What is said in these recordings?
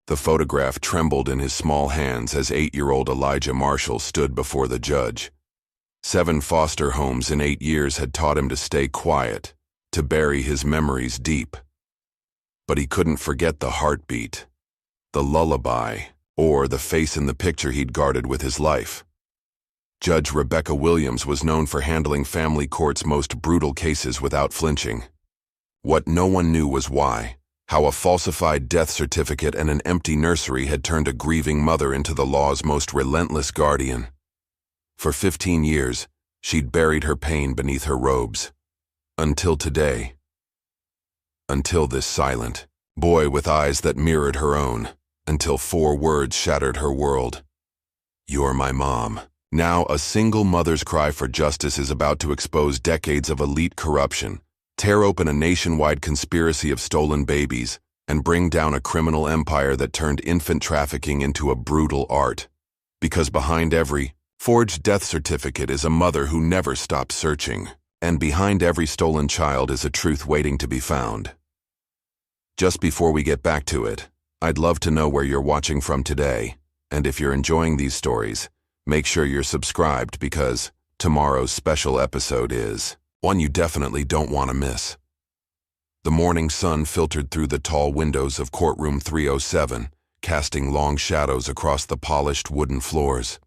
The photograph trembled in his small hands as 8-year-old Elijah Marshall stood before the judge. 7 foster homes in 8 years had taught him to stay quiet, to bury his memories deep. But he couldn't forget the heartbeat, the lullaby, or the face in the picture he'd guarded with his life. Judge Rebecca Williams was known for handling family court's most brutal cases without flinching. What no one knew was why, how a falsified death certificate and an empty nursery had turned a grieving mother into the law's most relentless guardian. For 15 years, she'd buried her pain beneath her robes. Until today. Until this silent boy with eyes that mirrored her own. Until 4 words shattered her world. "You're my mom." Now, a single mother's cry for justice is about to expose decades of elite corruption, tear open a nationwide conspiracy of stolen babies, and bring down a criminal empire that turned infant trafficking into a brutal art. Because behind every forged death certificate is a mother who never stopped searching, and behind every stolen child is a truth waiting to be found. Just before we get back to it, I'd love to know where you're watching from today, and if you're enjoying these stories, make sure you're subscribed because tomorrow's special episode is one you definitely don't want to miss. The morning sun filtered through the tall windows of Courtroom 307, casting long shadows across the polished wooden floors.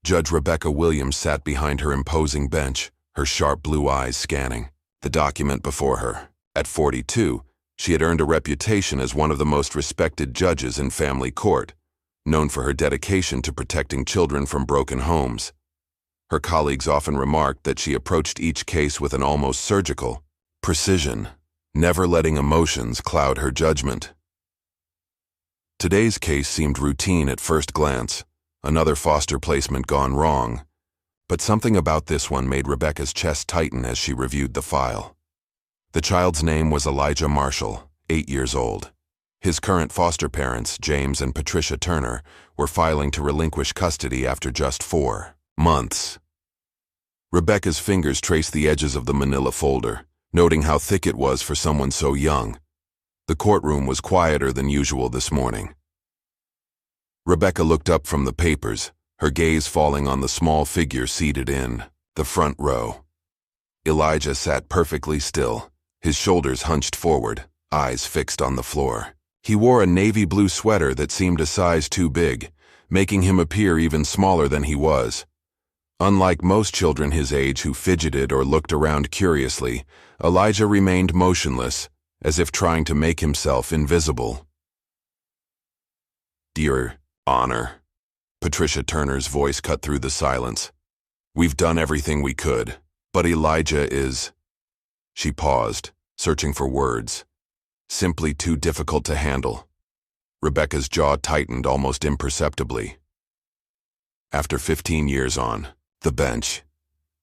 Judge Rebecca Williams sat behind her imposing bench, her sharp blue eyes scanning the document before her. At 42, she had earned a reputation as one of the most respected judges in family court, known for her dedication to protecting children from broken homes. Her colleagues often remarked that she approached each case with an almost surgical precision, never letting emotions cloud her judgment. Today's case seemed routine at first glance, another foster placement gone wrong, but something about this one made Rebecca's chest tighten as she reviewed the file. The child's name was Elijah Marshall, 8 years old. His current foster parents, James and Patricia Turner, were filing to relinquish custody after just 4 months. Rebecca's fingers traced the edges of the manila folder, noting how thick it was for someone so young. The courtroom was quieter than usual this morning. Rebecca looked up from the papers, her gaze falling on the small figure seated in the front row. Elijah sat perfectly still, his shoulders hunched forward, eyes fixed on the floor. He wore a navy blue sweater that seemed a size too big, making him appear even smaller than he was. Unlike most children his age who fidgeted or looked around curiously, Elijah remained motionless, as if trying to make himself invisible. "Dear Honor," Patricia Turner's voice cut through the silence. "We've done everything we could, but Elijah is—" She paused, searching for words. Simply too difficult to handle. Rebecca's jaw tightened almost imperceptibly. After 15 years on the bench,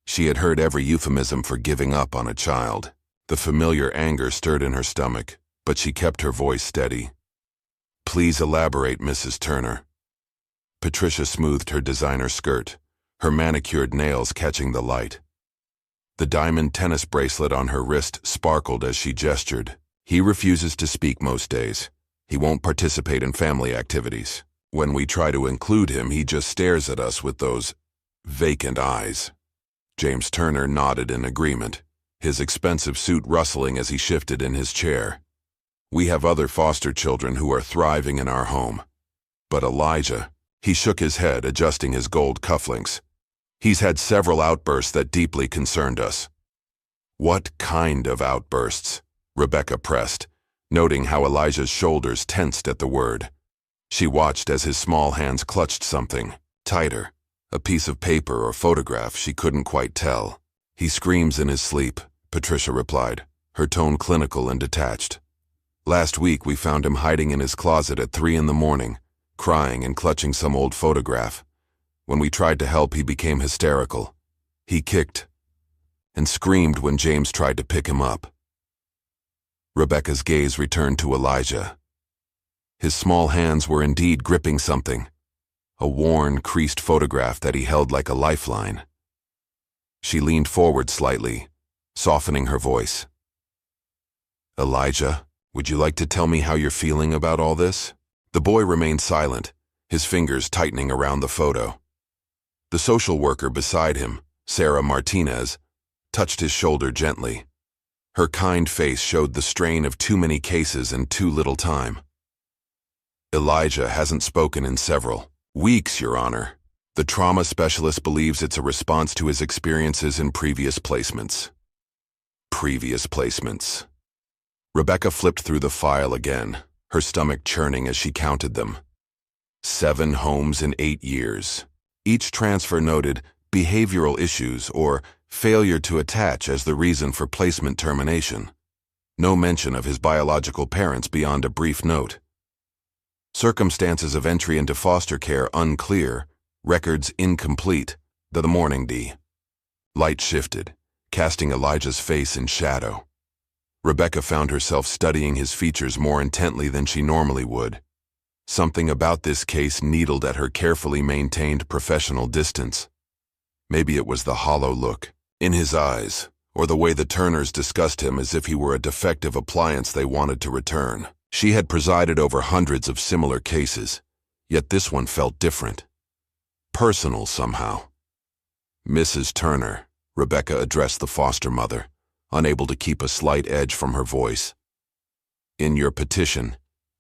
she had heard every euphemism for giving up on a child. The familiar anger stirred in her stomach, but she kept her voice steady. "Please elaborate, Mrs. Turner." Patricia smoothed her designer skirt, her manicured nails catching the light. The diamond tennis bracelet on her wrist sparkled as she gestured. "He refuses to speak most days. He won't participate in family activities. When we try to include him, he just stares at us with those vacant eyes." James Turner nodded in agreement, his expensive suit rustling as he shifted in his chair. "We have other foster children who are thriving in our home. But Elijah," he shook his head, adjusting his gold cufflinks. "He's had several outbursts that deeply concerned us." "What kind of outbursts?" Rebecca pressed, noting how Elijah's shoulders tensed at the word. She watched as his small hands clutched something tighter, a piece of paper or photograph, she couldn't quite tell. "He screams in his sleep," Patricia replied, her tone clinical and detached. "Last week we found him hiding in his closet at 3 in the morning, crying and clutching some old photograph. When we tried to help, he became hysterical. He kicked and screamed when James tried to pick him up." Rebecca's gaze returned to Elijah. His small hands were indeed gripping something, a worn, creased photograph that he held like a lifeline. She leaned forward slightly, softening her voice. "Elijah, would you like to tell me how you're feeling about all this?" The boy remained silent, his fingers tightening around the photo. The social worker beside him, Sarah Martinez, touched his shoulder gently. Her kind face showed the strain of too many cases and too little time. Elijah hasn't spoken in several weeks, Your Honor. The trauma specialist believes it's a response to his experiences in previous placements. Previous placements. Rebecca flipped through the file again, her stomach churning as she counted them. 7 homes in 8 years. Each transfer noted behavioral issues or failure to attach as the reason for placement termination. No mention of his biological parents beyond a brief note. Circumstances of entry into foster care unclear, records incomplete, the morning D. Light shifted, casting Elijah's face in shadow. Rebecca found herself studying his features more intently than she normally would. Something about this case needled at her carefully maintained professional distance. Maybe it was the hollow look in his eyes, or the way the Turners discussed him as if he were a defective appliance they wanted to return. She had presided over hundreds of similar cases, yet this one felt different. Personal somehow. Mrs. Turner, Rebecca addressed the foster mother, unable to keep a slight edge from her voice. In your petition,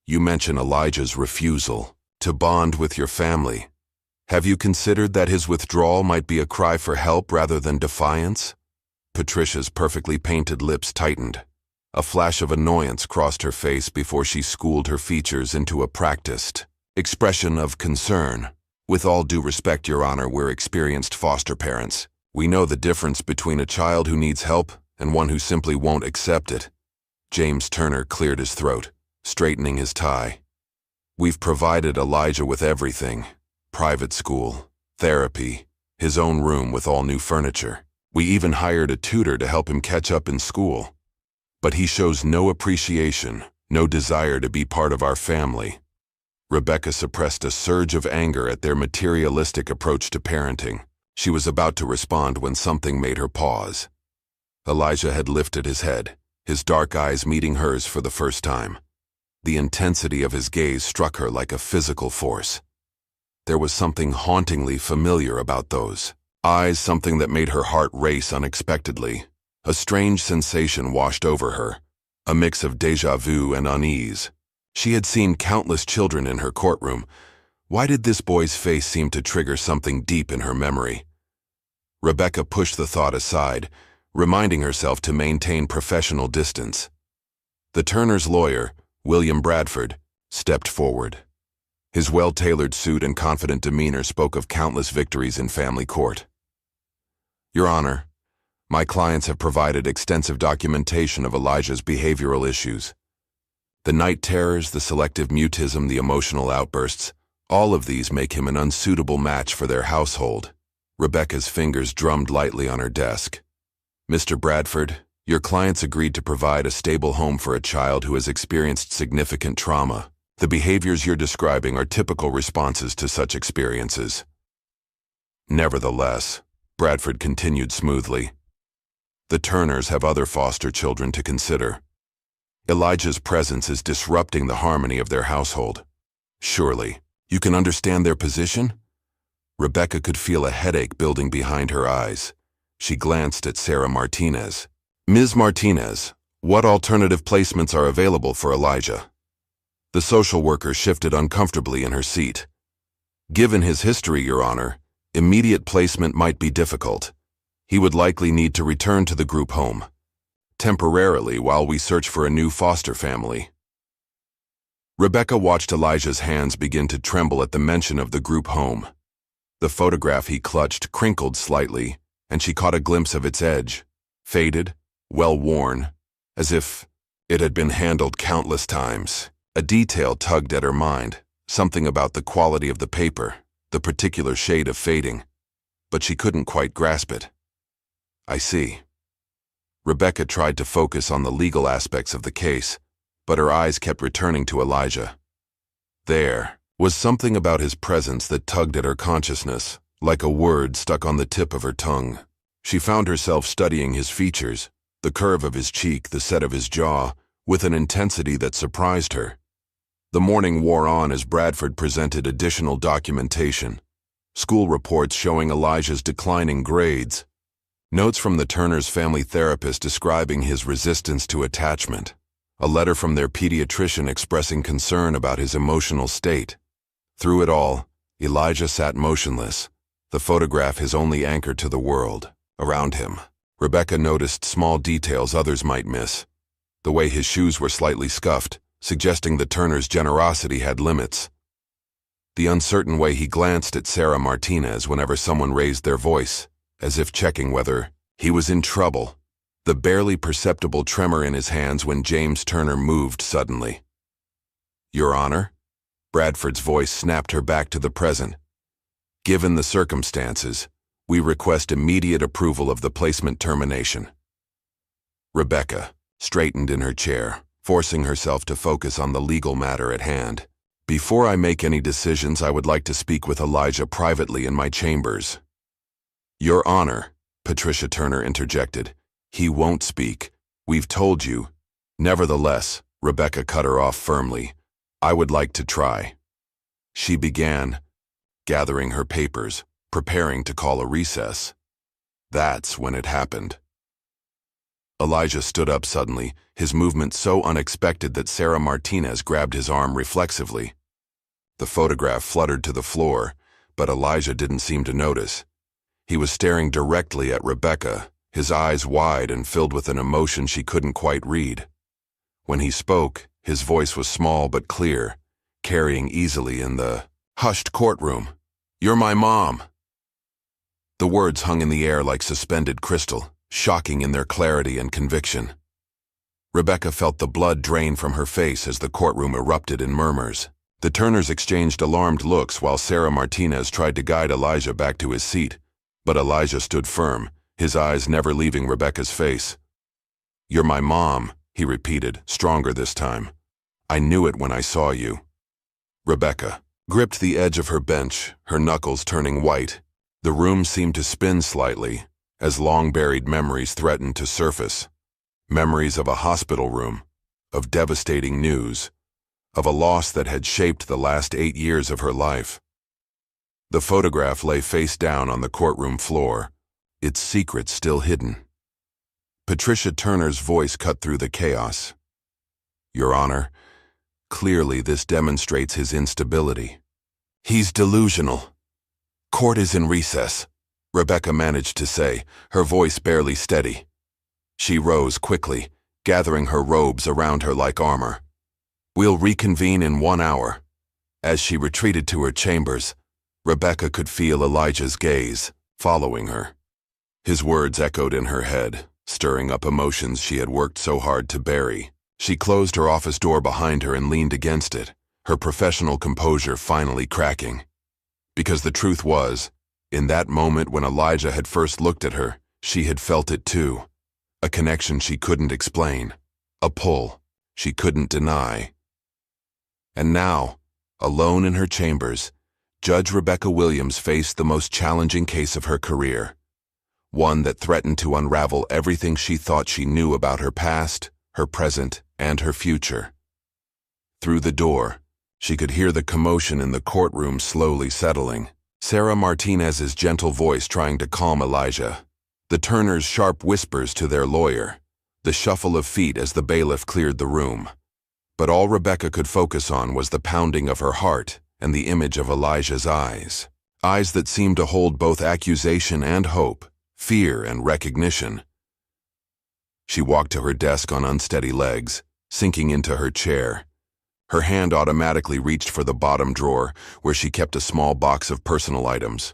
you mention Elijah's refusal to bond with your family. Have you considered that his withdrawal might be a cry for help rather than defiance? Patricia's perfectly painted lips tightened. A flash of annoyance crossed her face before she schooled her features into a practiced expression of concern. With all due respect, Your Honor, we're experienced foster parents. We know the difference between a child who needs help and one who simply won't accept it. James Turner cleared his throat, straightening his tie. We've provided Elijah with everything. Private school, therapy, his own room with all new furniture. We even hired a tutor to help him catch up in school. But he shows no appreciation, no desire to be part of our family. Rebecca suppressed a surge of anger at their materialistic approach to parenting. She was about to respond when something made her pause. Elijah had lifted his head, his dark eyes meeting hers for the first time. The intensity of his gaze struck her like a physical force. There was something hauntingly familiar about those eyes, something that made her heart race unexpectedly. A strange sensation washed over her, a mix of déjà vu and unease. She had seen countless children in her courtroom. Why did this boy's face seem to trigger something deep in her memory? Rebecca pushed the thought aside, reminding herself to maintain professional distance. The Turners' lawyer, William Bradford, stepped forward. His well-tailored suit and confident demeanor spoke of countless victories in family court. Your Honor, my clients have provided extensive documentation of Elijah's behavioral issues. The night terrors, the selective mutism, the emotional outbursts, all of these make him an unsuitable match for their household. Rebecca's fingers drummed lightly on her desk. Mr. Bradford, your clients agreed to provide a stable home for a child who has experienced significant trauma. The behaviors you're describing are typical responses to such experiences. Nevertheless, Bradford continued smoothly, the Turners have other foster children to consider. Elijah's presence is disrupting the harmony of their household. Surely, you can understand their position? Rebecca could feel a headache building behind her eyes. She glanced at Sarah Martinez. Ms. Martinez, what alternative placements are available for Elijah? The social worker shifted uncomfortably in her seat. Given his history, Your Honor, immediate placement might be difficult. He would likely need to return to the group home, temporarily while we search for a new foster family. Rebecca watched Elijah's hands begin to tremble at the mention of the group home. The photograph he clutched crinkled slightly, and she caught a glimpse of its edge, faded, well-worn, as if it had been handled countless times. A detail tugged at her mind, something about the quality of the paper, the particular shade of fading, but she couldn't quite grasp it. I see. Rebecca tried to focus on the legal aspects of the case, but her eyes kept returning to Elijah. There was something about his presence that tugged at her consciousness, like a word stuck on the tip of her tongue. She found herself studying his features, the curve of his cheek, the set of his jaw, with an intensity that surprised her. The morning wore on as Bradford presented additional documentation. School reports showing Elijah's declining grades. Notes from the Turners' family therapist describing his resistance to attachment. A letter from their pediatrician expressing concern about his emotional state. Through it all, Elijah sat motionless, the photograph his only anchor to the world. Around him, Rebecca noticed small details others might miss. The way his shoes were slightly scuffed, suggesting the Turners' generosity had limits. The uncertain way he glanced at Sarah Martinez whenever someone raised their voice, as if checking whether he was in trouble. The barely perceptible tremor in his hands when James Turner moved suddenly. "Your Honor?" Bradford's voice snapped her back to the present. "Given the circumstances, we request immediate approval of the placement termination." Rebecca straightened in her chair, forcing herself to focus on the legal matter at hand. "Before I make any decisions, I would like to speak with Elijah privately in my chambers." "Your Honor," Patricia Turner interjected, "he won't speak. We've told you." "Nevertheless," Rebecca cut her off firmly, "I would like to try." She began, gathering her papers, preparing to call a recess. That's when it happened. Elijah stood up suddenly, his movement so unexpected that Sarah Martinez grabbed his arm reflexively. The photograph fluttered to the floor, but Elijah didn't seem to notice. He was staring directly at Rebecca, his eyes wide and filled with an emotion she couldn't quite read. When he spoke, his voice was small but clear, carrying easily in the hushed courtroom. "You're my mom." The words hung in the air like suspended crystal, shocking in their clarity and conviction. Rebecca felt the blood drain from her face as the courtroom erupted in murmurs. The Turners exchanged alarmed looks while Sarah Martinez tried to guide Elijah back to his seat, but Elijah stood firm, his eyes never leaving Rebecca's face. "You're my mom," he repeated, stronger this time. "I knew it when I saw you." Rebecca gripped the edge of her bench, her knuckles turning white. The room seemed to spin slightly, as long-buried memories threatened to surface. Memories of a hospital room, of devastating news, of a loss that had shaped the last 8 years of her life. The photograph lay face down on the courtroom floor, its secret still hidden. Patricia Turner's voice cut through the chaos. "Your Honor, clearly this demonstrates his instability. He's delusional. Court is in recess," Rebecca managed to say, her voice barely steady. She rose quickly, gathering her robes around her like armor. "We'll reconvene in 1 hour." As she retreated to her chambers, Rebecca could feel Elijah's gaze, following her. His words echoed in her head, stirring up emotions she had worked so hard to bury. She closed her office door behind her and leaned against it, her professional composure finally cracking. Because the truth was, in that moment when Elijah had first looked at her, she had felt it too. A connection she couldn't explain. A pull she couldn't deny. And now, alone in her chambers, Judge Rebecca Williams faced the most challenging case of her career. One that threatened to unravel everything she thought she knew about her past, her present, and her future. Through the door, she could hear the commotion in the courtroom slowly settling. Sarah Martinez's gentle voice trying to calm Elijah. The Turners' sharp whispers to their lawyer. The shuffle of feet as the bailiff cleared the room. But all Rebecca could focus on was the pounding of her heart and the image of Elijah's eyes. Eyes that seemed to hold both accusation and hope, fear and recognition. She walked to her desk on unsteady legs, sinking into her chair. Her hand automatically reached for the bottom drawer, where she kept a small box of personal items.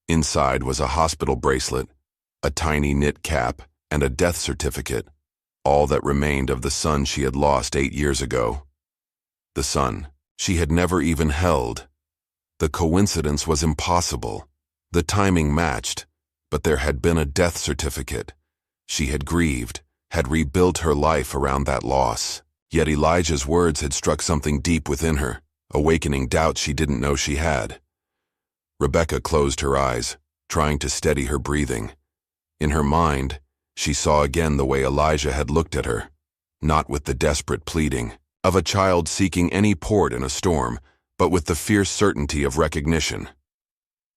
Inside was a hospital bracelet, a tiny knit cap, and a death certificate, all that remained of the son she had lost 8 years ago. The son she had never even held. The coincidence was impossible. The timing matched, but there had been a death certificate. She had grieved, had rebuilt her life around that loss. Yet Elijah's words had struck something deep within her, awakening doubts she didn't know she had. Rebecca closed her eyes, trying to steady her breathing. In her mind, she saw again the way Elijah had looked at her, not with the desperate pleading, of a child seeking any port in a storm, but with the fierce certainty of recognition.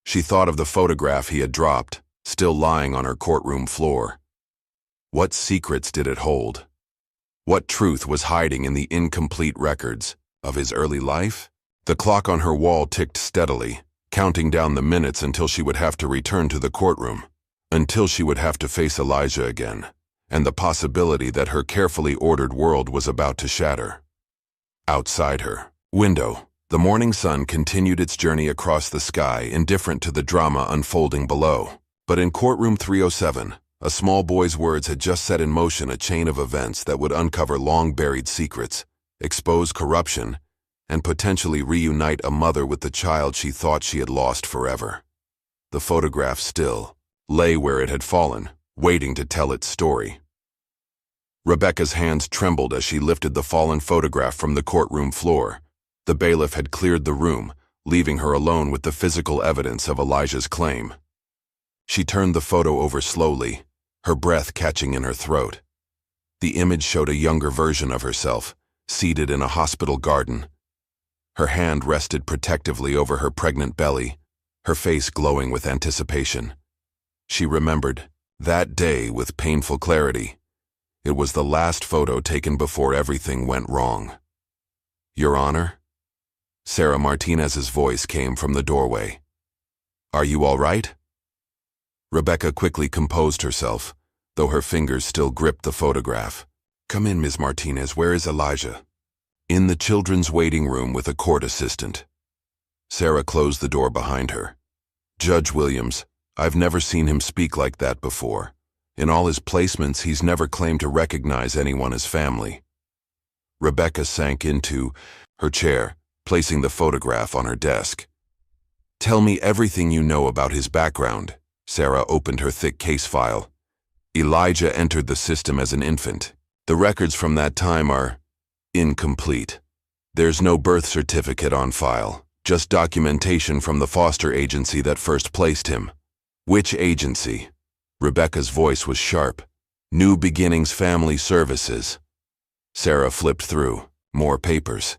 She thought of the photograph he had dropped, still lying on her courtroom floor. What secrets did it hold? What truth was hiding in the incomplete records of his early life? The clock on her wall ticked steadily, counting down the minutes until she would have to return to the courtroom, until she would have to face Elijah again, and the possibility that her carefully ordered world was about to shatter. Outside her window, the morning sun continued its journey across the sky, indifferent to the drama unfolding below. But in courtroom 307, a small boy's words had just set in motion a chain of events that would uncover long-buried secrets, expose corruption, and potentially reunite a mother with the child she thought she had lost forever. The photograph still lay where it had fallen, waiting to tell its story. Rebecca's hands trembled as she lifted the fallen photograph from the courtroom floor. The bailiff had cleared the room, leaving her alone with the physical evidence of Elijah's claim. She turned the photo over slowly, her breath catching in her throat. The image showed a younger version of herself, seated in a hospital garden. Her hand rested protectively over her pregnant belly, her face glowing with anticipation. She remembered that day with painful clarity. It was the last photo taken before everything went wrong. "Your Honor?" Sarah Martinez's voice came from the doorway. "Are you all right?" Rebecca quickly composed herself, though her fingers still gripped the photograph. "Come in, Ms. Martinez. Where is Elijah?" "In the children's waiting room with a court assistant." Sarah closed the door behind her. "Judge Williams, I've never seen him speak like that before. In all his placements, he's never claimed to recognize anyone as family." Rebecca sank into her chair, placing the photograph on her desk. "Tell me everything you know about his background." Sarah opened her thick case file. "Elijah entered the system as an infant. The records from that time are incomplete. There's no birth certificate on file, just documentation from the foster agency that first placed him." "Which agency?" Rebecca's voice was sharp. "New Beginnings Family Services." Sarah flipped through more papers.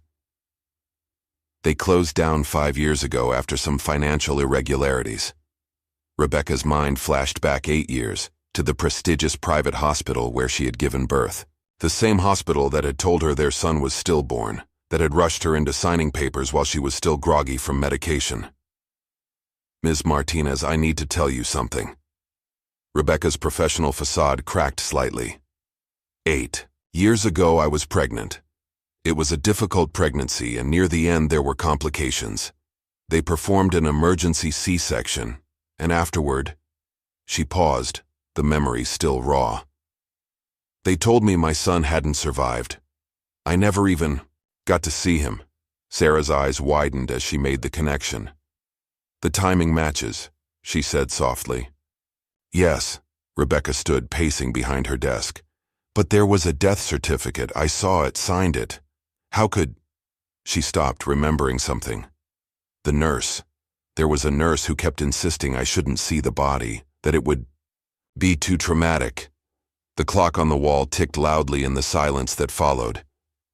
"They closed down 5 years ago after some financial irregularities." Rebecca's mind flashed back 8 years, to the prestigious private hospital where she had given birth. The same hospital that had told her their son was stillborn, that had rushed her into signing papers while she was still groggy from medication. "Ms. Martinez, I need to tell you something." Rebecca's professional facade cracked slightly. 8 years ago I was pregnant. It was a difficult pregnancy, and near the end there were complications. They performed an emergency C-section, and afterward, she paused, the memory still raw. They told me my son hadn't survived. I never even got to see him. Sarah's eyes widened as she made the connection. "The timing matches," she said softly. "Yes," Rebecca stood pacing behind her desk. "But there was a death certificate. I saw it, signed it. How could—" She stopped, remembering something. The nurse. There was a nurse who kept insisting I shouldn't see the body, that it would be too traumatic. The clock on the wall ticked loudly in the silence that followed.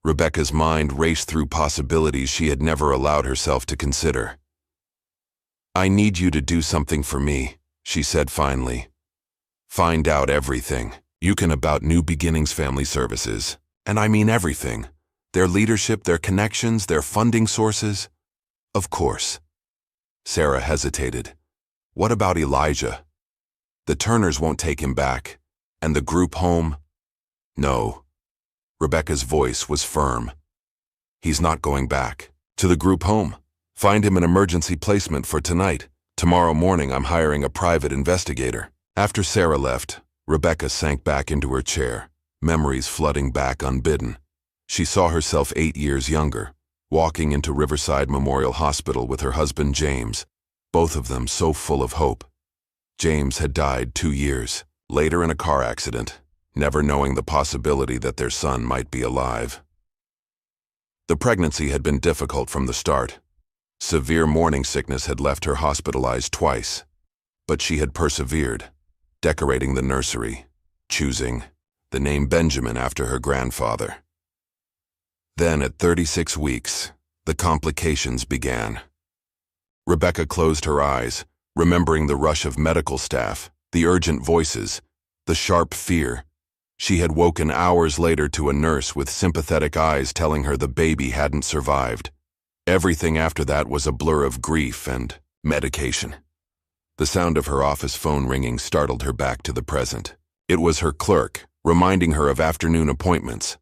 Rebecca's mind raced through possibilities she had never allowed herself to consider. "I need you to do something for me," she said finally. "Find out everything you can about New Beginnings Family Services. And I mean everything. Their leadership, their connections, their funding sources." "Of course." Sarah hesitated. "What about Elijah? The Turners won't take him back. And the group home?" "No." Rebecca's voice was firm. "He's not going back. To the group home. Find him an emergency placement for tonight. Tomorrow morning I'm hiring a private investigator." After Sarah left, Rebecca sank back into her chair, memories flooding back unbidden. She saw herself 8 years younger, walking into Riverside Memorial Hospital with her husband James, both of them so full of hope. James had died 2 years later in a car accident, never knowing the possibility that their son might be alive. The pregnancy had been difficult from the start. Severe morning sickness had left her hospitalized twice, but she had persevered, decorating the nursery, choosing the name Benjamin after her grandfather. Then, at 36 weeks, the complications began. Rebecca closed her eyes, remembering the rush of medical staff, the urgent voices, the sharp fear. She had woken hours later to a nurse with sympathetic eyes telling her the baby hadn't survived. Everything after that was a blur of grief and medication. The sound of her office phone ringing startled her back to the present. It was her clerk, reminding her of afternoon appointments.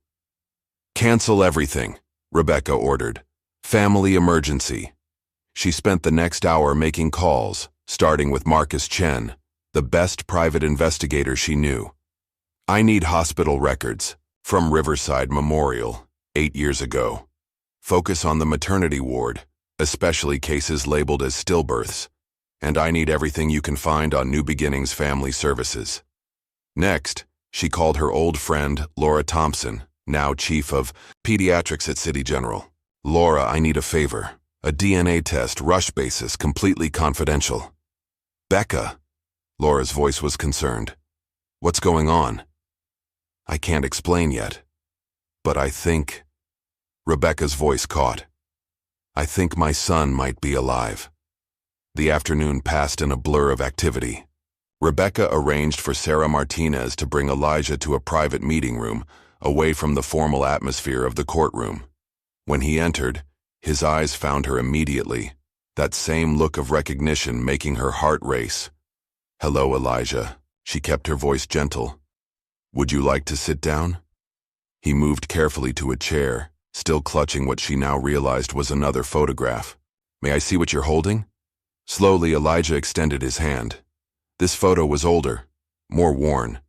"Cancel everything," Rebecca ordered. "Family emergency." She spent the next hour making calls, starting with Marcus Chen, the best private investigator she knew. "I need hospital records from Riverside Memorial, 8 years ago. Focus on the maternity ward, especially cases labeled as stillbirths. And I need everything you can find on New Beginnings Family Services." Next, she called her old friend, Laura Thompson, now chief of pediatrics at City General. "Laura, I need a favor. A DNA test, rush basis, completely confidential." "Becca," Laura's voice was concerned. "What's going on?" "I can't explain yet. But I think..." Rebecca's voice caught. "I think my son might be alive." The afternoon passed in a blur of activity. Rebecca arranged for Sarah Martinez to bring Elijah to a private meeting room, away from the formal atmosphere of the courtroom. When he entered, his eyes found her immediately, that same look of recognition making her heart race. "Hello, Elijah." She kept her voice gentle. "Would you like to sit down?" He moved carefully to a chair, still clutching what she now realized was another photograph. "May I see what you're holding?" Slowly, Elijah extended his hand. This photo was older, more worn.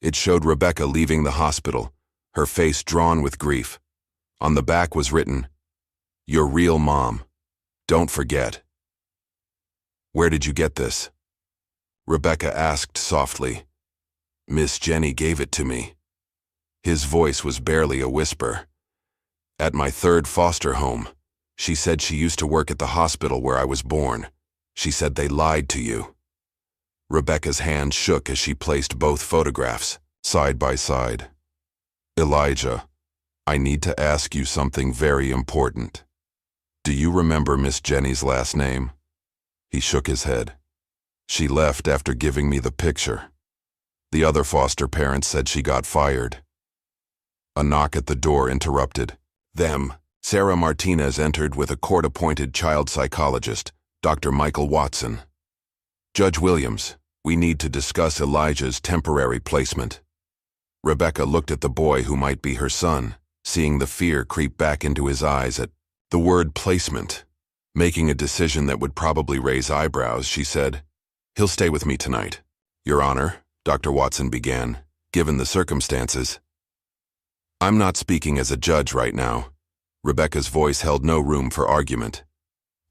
It showed Rebecca leaving the hospital, her face drawn with grief. On the back was written, "Your real mom. Don't forget." "Where did you get this?" Rebecca asked softly. "Miss Jenny gave it to me." His voice was barely a whisper. "At my third foster home. She said she used to work at the hospital where I was born. She said they lied to you." Rebecca's hand shook as she placed both photographs, side by side. "Elijah, I need to ask you something very important. Do you remember Miss Jenny's last name?" He shook his head. "She left after giving me the picture. The other foster parents said she got fired." A knock at the door interrupted them. Sarah Martinez entered with a court-appointed child psychologist, Dr. Michael Watson. "Judge Williams, we need to discuss Elijah's temporary placement." Rebecca looked at the boy who might be her son, seeing the fear creep back into his eyes at the word placement. Making a decision that would probably raise eyebrows, she said, "He'll stay with me tonight." "Your Honor," Dr. Watson began, "given the circumstances..." "I'm not speaking as a judge right now." Rebecca's voice held no room for argument.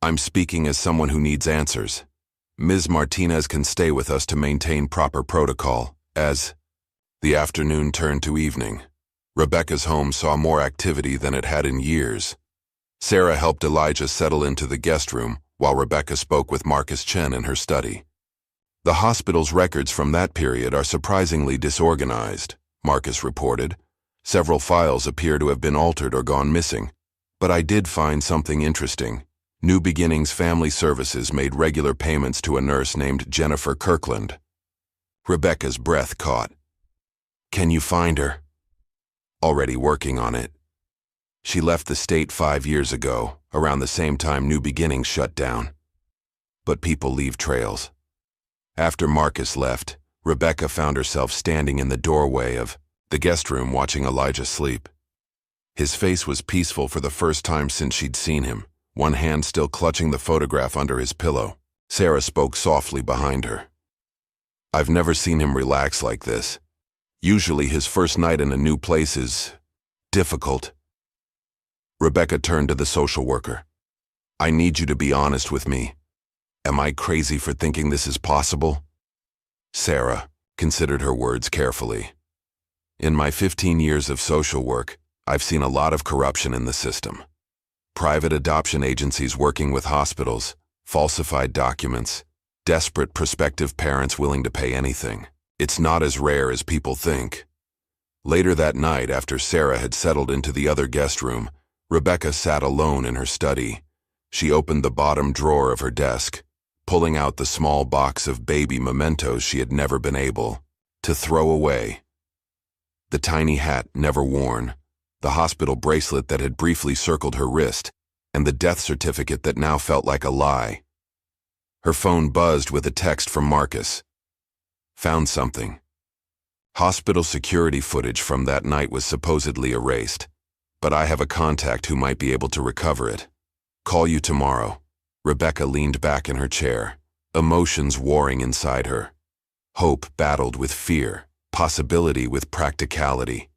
"I'm speaking as someone who needs answers. Ms. Martinez can stay with us to maintain proper protocol, as..." The afternoon turned to evening. Rebecca's home saw more activity than it had in years. Sarah helped Elijah settle into the guest room, while Rebecca spoke with Marcus Chen in her study. "The hospital's records from that period are surprisingly disorganized," Marcus reported. "Several files appear to have been altered or gone missing. But I did find something interesting. New Beginnings Family Services made regular payments to a nurse named Jennifer Kirkland." Rebecca's breath caught. "Can you find her?" "Already working on it. She left the state 5 years ago, around the same time New Beginnings shut down. But people leave trails." After Marcus left, Rebecca found herself standing in the doorway of the guest room watching Elijah sleep. His face was peaceful for the first time since she'd seen him, one hand still clutching the photograph under his pillow. Sarah spoke softly behind her. "I've never seen him relax like this. Usually his first night in a new place is difficult." Rebecca turned to the social worker. "I need you to be honest with me. Am I crazy for thinking this is possible?" Sarah considered her words carefully. "In my 15 years of social work, I've seen a lot of corruption in the system. Private adoption agencies working with hospitals, falsified documents, desperate prospective parents willing to pay anything. It's not as rare as people think." Later that night, after Sarah had settled into the other guest room, Rebecca sat alone in her study. She opened the bottom drawer of her desk, pulling out the small box of baby mementos she had never been able to throw away. The tiny hat never worn, the hospital bracelet that had briefly circled her wrist, and the death certificate that now felt like a lie. Her phone buzzed with a text from Marcus. Found something. Hospital security footage from that night was supposedly erased, but I have a contact who might be able to recover it. Call you tomorrow. Rebecca leaned back in her chair, emotions warring inside her. Hope battled with fear, possibility with practicality.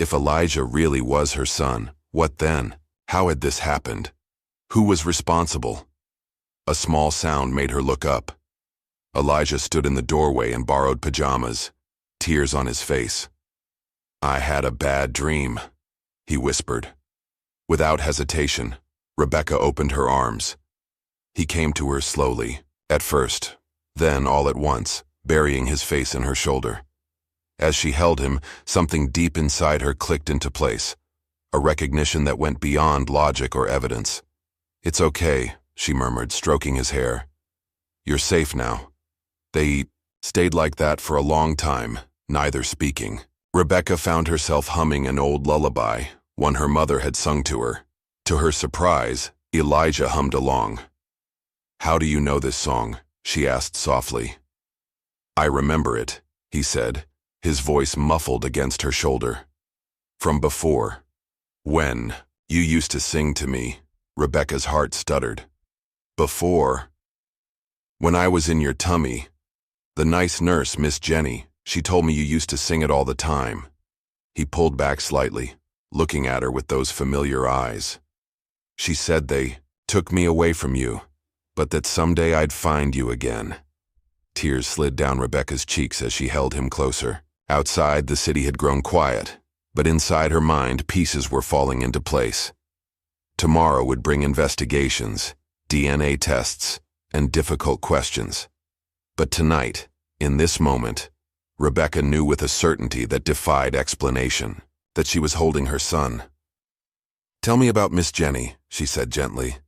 If Elijah really was her son, what then? How had this happened? Who was responsible? A small sound made her look up. Elijah stood in the doorway in borrowed pajamas, tears on his face. "I had a bad dream," he whispered. Without hesitation, Rebecca opened her arms. He came to her slowly, at first, then all at once, burying his face in her shoulder. As she held him, something deep inside her clicked into place, a recognition that went beyond logic or evidence. "It's okay," she murmured, stroking his hair. "You're safe now." They stayed like that for a long time, neither speaking. Rebecca found herself humming an old lullaby, one her mother had sung to her. To her surprise, Elijah hummed along. "How do you know this song?" she asked softly. "I remember it," he said, his voice muffled against her shoulder. "From before. When you used to sing to me," Rebecca's heart stuttered. "Before? When I was in your tummy. The nice nurse, Miss Jenny, she told me you used to sing it all the time." He pulled back slightly, looking at her with those familiar eyes. "She said they took me away from you, but that someday I'd find you again." Tears slid down Rebecca's cheeks as she held him closer. Outside, the city had grown quiet, but inside her mind, pieces were falling into place. Tomorrow would bring investigations, DNA tests, and difficult questions. But tonight, in this moment, Rebecca knew with a certainty that defied explanation, that she was holding her son. "Tell me about Miss Jenny," she said gently.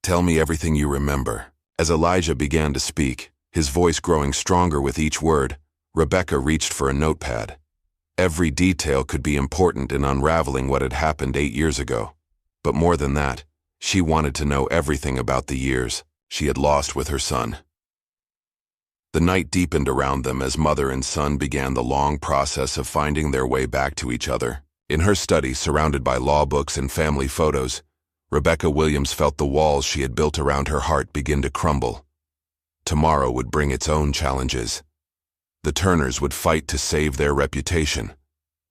"Tell me everything you remember." As Elijah began to speak, his voice growing stronger with each word, Rebecca reached for a notepad. Every detail could be important in unraveling what had happened 8 years ago. But more than that, she wanted to know everything about the years she had lost with her son. The night deepened around them as mother and son began the long process of finding their way back to each other. In her study, surrounded by law books and family photos, Rebecca Williams felt the walls she had built around her heart begin to crumble. Tomorrow would bring its own challenges. The Turners would fight to save their reputation.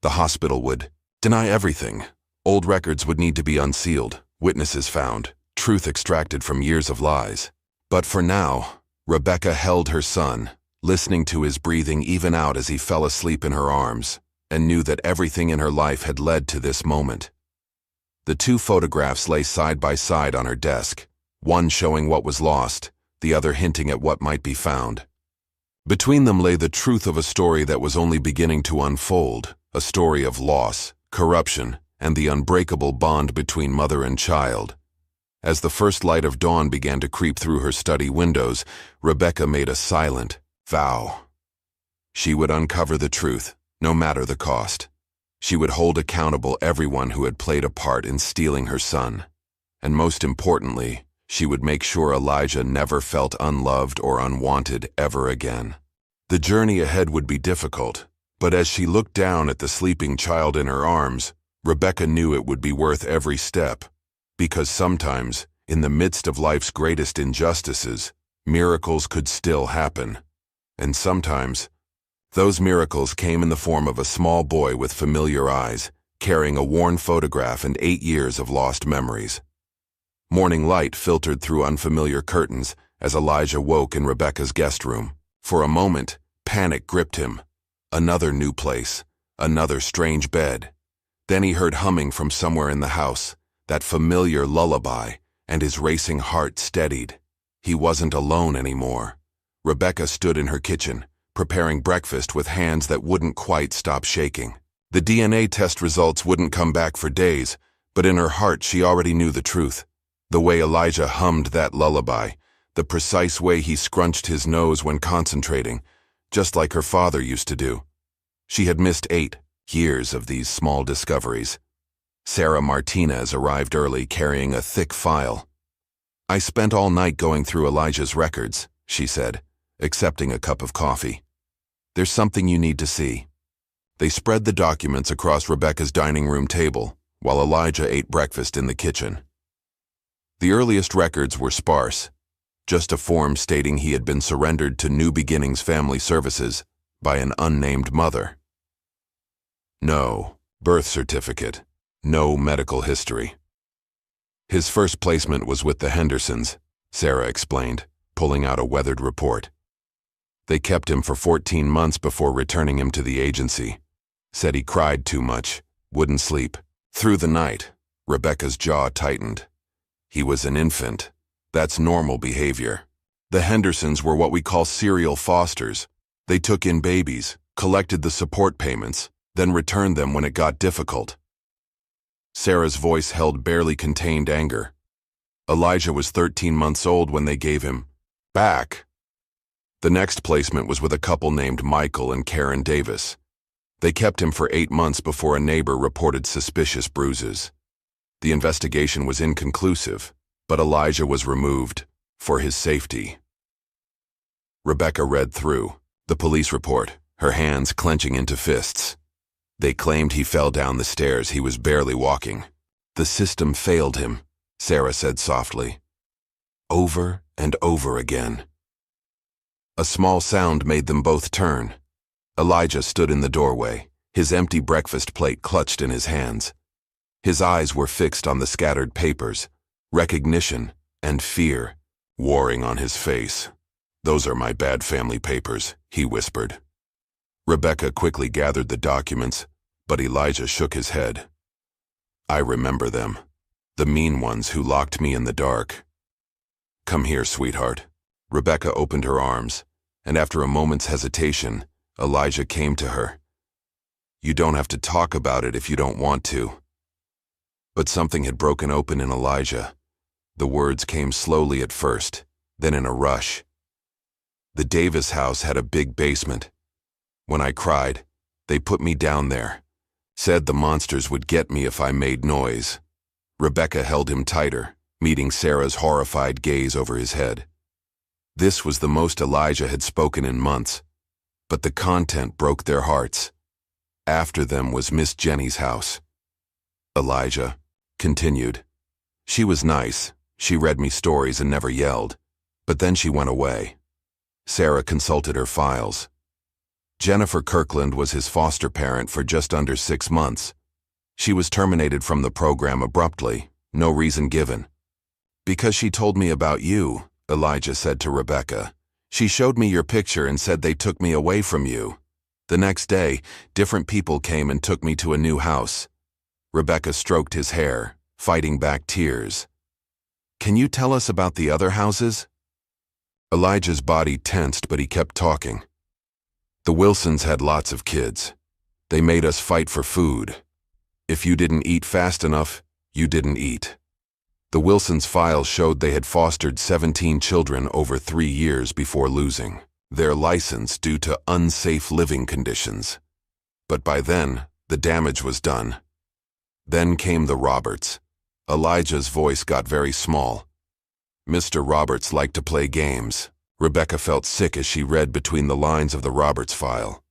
The hospital would deny everything. Old records would need to be unsealed, witnesses found, truth extracted from years of lies. But for now, Rebecca held her son, listening to his breathing even out as he fell asleep in her arms, and knew that everything in her life had led to this moment. The 2 photographs lay side by side on her desk, one showing what was lost, the other hinting at what might be found. Between them lay the truth of a story that was only beginning to unfold, a story of loss, corruption, and the unbreakable bond between mother and child. As the first light of dawn began to creep through her study windows, Rebecca made a silent vow. She would uncover the truth, no matter the cost. She would hold accountable everyone who had played a part in stealing her son. And most importantly, she would make sure Elijah never felt unloved or unwanted ever again. The journey ahead would be difficult, but as she looked down at the sleeping child in her arms, Rebecca knew it would be worth every step. Because sometimes, in the midst of life's greatest injustices, miracles could still happen. And sometimes, those miracles came in the form of a small boy with familiar eyes, carrying a worn photograph and 8 years of lost memories. Morning light filtered through unfamiliar curtains as Elijah woke in Rebecca's guest room. For a moment, panic gripped him. Another new place, another strange bed. Then he heard humming from somewhere in the house, that familiar lullaby, and his racing heart steadied. He wasn't alone anymore. Rebecca stood in her kitchen, preparing breakfast with hands that wouldn't quite stop shaking. The DNA test results wouldn't come back for days, but in her heart she already knew the truth. The way Elijah hummed that lullaby, the precise way he scrunched his nose when concentrating, just like her father used to do. She had missed 8 years of these small discoveries. Sarah Martinez arrived early carrying a thick file. "I spent all night going through Elijah's records," she said, accepting a cup of coffee. "There's something you need to see." They spread the documents across Rebecca's dining room table, while Elijah ate breakfast in the kitchen. The earliest records were sparse, just a form stating he had been surrendered to New Beginnings Family Services by an unnamed mother. No birth certificate, no medical history. His first placement was with the Hendersons, Sarah explained, pulling out a weathered report. They kept him for 14 months before returning him to the agency. Said he cried too much, wouldn't sleep. Through the night, Rebecca's jaw tightened. He was an infant. That's normal behavior. The Hendersons were what we call serial fosters. They took in babies, collected the support payments, then returned them when it got difficult. Sarah's voice held barely contained anger. Elijah was 13 months old when they gave him back. The next placement was with a couple named Michael and Karen Davis. They kept him for 8 months before a neighbor reported suspicious bruises. The investigation was inconclusive, but Elijah was removed for his safety. Rebecca read through the police report, her hands clenching into fists. They claimed he fell down the stairs. He was barely walking. "The system failed him," Sarah said softly. Over and over again. A small sound made them both turn. Elijah stood in the doorway, his empty breakfast plate clutched in his hands. His eyes were fixed on the scattered papers, recognition and fear warring on his face. "Those are my bad family papers," he whispered. Rebecca quickly gathered the documents, but Elijah shook his head. "I remember them, the mean ones who locked me in the dark." "Come here, sweetheart." Rebecca opened her arms, and after a moment's hesitation, Elijah came to her. "You don't have to talk about it if you don't want to." But something had broken open in Elijah. The words came slowly at first, then in a rush. "The Davis house had a big basement. When I cried, they put me down there. Said the monsters would get me if I made noise." Rebecca held him tighter, meeting Sarah's horrified gaze over his head. This was the most Elijah had spoken in months, but the content broke their hearts. After them was Miss Jenny's house. Elijah continued. "She was nice. She read me stories and never yelled, but then she went away." Sarah consulted her files. Jennifer Kirkland was his foster parent for just under 6 months. She was terminated from the program abruptly, no reason given. "Because she told me about you," Elijah said to Rebecca. "She showed me your picture and said they took me away from you. The next day, different people came and took me to a new house." Rebecca stroked his hair, fighting back tears. "Can you tell us about the other houses?" Elijah's body tensed, but he kept talking. "The Wilsons had lots of kids. They made us fight for food. If you didn't eat fast enough, you didn't eat." The Wilsons' files showed they had fostered 17 children over 3 years before losing their license due to unsafe living conditions. But by then, the damage was done. Then came the Roberts. Elijah's voice got very small. "Mr. Roberts liked to play games." Rebecca felt sick as she read between the lines of the Roberts file.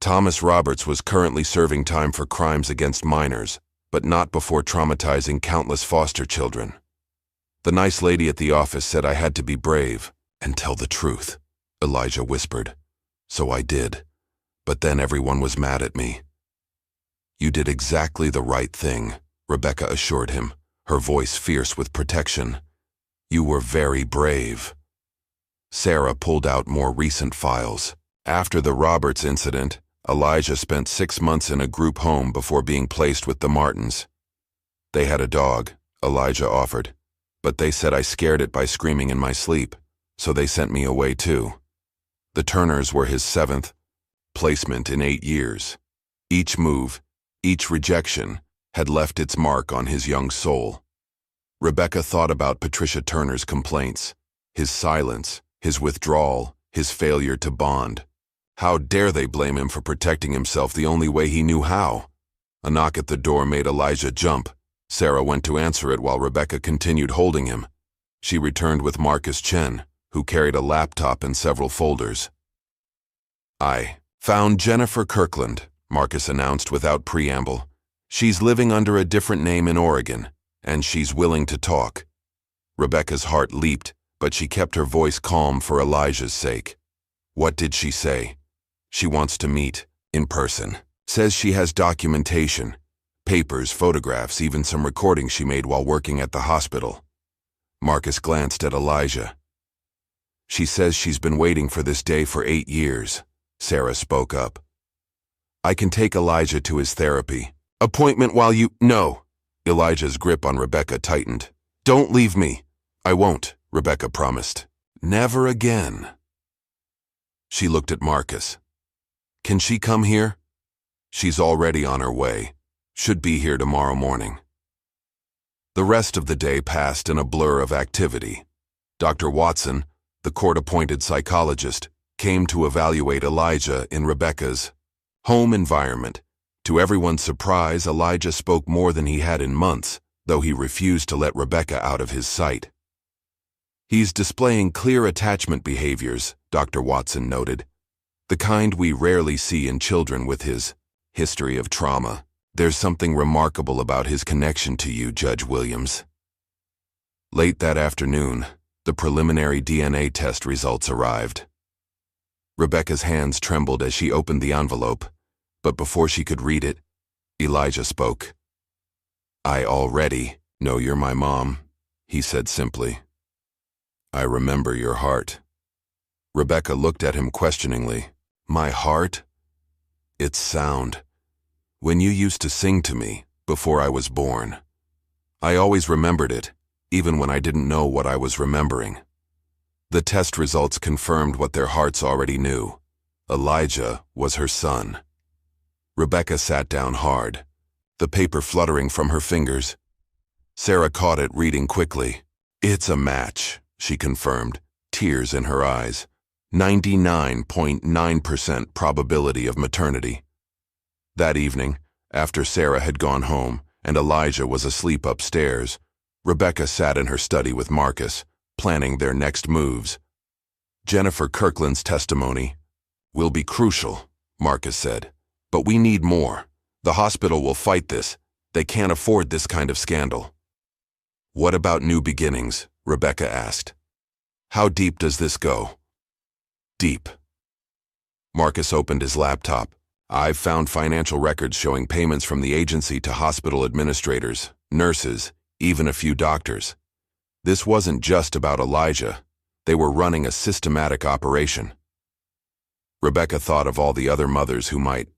Thomas Roberts was currently serving time for crimes against minors, but not before traumatizing countless foster children. "The nice lady at the office said I had to be brave and tell the truth," Elijah whispered. "So I did. But then everyone was mad at me." "You did exactly the right thing," Rebecca assured him, her voice fierce with protection. "You were very brave." Sarah pulled out more recent files. After the Roberts incident, Elijah spent 6 months in a group home before being placed with the Martins. They had a dog, Elijah offered, but they said I scared it by screaming in my sleep, so they sent me away too. The Turners were his 7th placement in 8 years. Each move, Each rejection had left its mark on his young soul. Rebecca thought about Patricia Turner's complaints, his silence, his withdrawal, his failure to bond. How dare they blame him for protecting himself the only way he knew how? A knock at the door made Elijah jump. Sarah went to answer it while Rebecca continued holding him. She returned with Marcus Chen, who carried a laptop and several folders. "I found Jennifer Kirkland," Marcus announced without preamble. "She's living under a different name in Oregon, and she's willing to talk." Rebecca's heart leaped, but she kept her voice calm for Elijah's sake. "What did she say?" "She wants to meet in person. Says she has documentation, papers, photographs, even some recordings she made while working at the hospital." Marcus glanced at Elijah. "She says she's been waiting for this day for 8 years, Sarah spoke up. "I can take Elijah to his therapy appointment while you—" "No." Elijah's grip on Rebecca tightened. "Don't leave me." "I won't," Rebecca promised. "Never again." She looked at Marcus. "Can she come here?" "She's already on her way. Should be here tomorrow morning." The rest of the day passed in a blur of activity. Dr. Watson, the court-appointed psychologist, came to evaluate Elijah in Rebecca's home environment. To everyone's surprise, Elijah spoke more than he had in months, though he refused to let Rebecca out of his sight. "He's displaying clear attachment behaviors," Dr. Watson noted, "the kind we rarely see in children with his history of trauma. There's something remarkable about his connection to you, Judge Williams." Late that afternoon, the preliminary DNA test results arrived. Rebecca's hands trembled as she opened the envelope, but before she could read it, Elijah spoke. "I already know you're my mom," he said simply. "I remember your heart." Rebecca looked at him questioningly. "My heart? It's sound. When you used to sing to me before I was born. I always remembered it, even when I didn't know what I was remembering." The test results confirmed what their hearts already knew. Elijah was her son. Rebecca sat down hard, the paper fluttering from her fingers. Sarah caught it, reading quickly. "It's a match," she confirmed, tears in her eyes. 99.9% probability of maternity. That evening, after Sarah had gone home and Elijah was asleep upstairs, Rebecca sat in her study with Marcus, planning their next moves. "Jennifer Kirkland's testimony will be crucial," Marcus said. "But we need more. The hospital will fight this. They can't afford this kind of scandal." "What about new beginnings?" Rebecca asked. "How deep does this go?" "Deep." Marcus opened his laptop. "I've found financial records showing payments from the agency to hospital administrators, nurses, even a few doctors. This wasn't just about Elijah. They were running a systematic operation." Rebecca thought of all the other mothers who might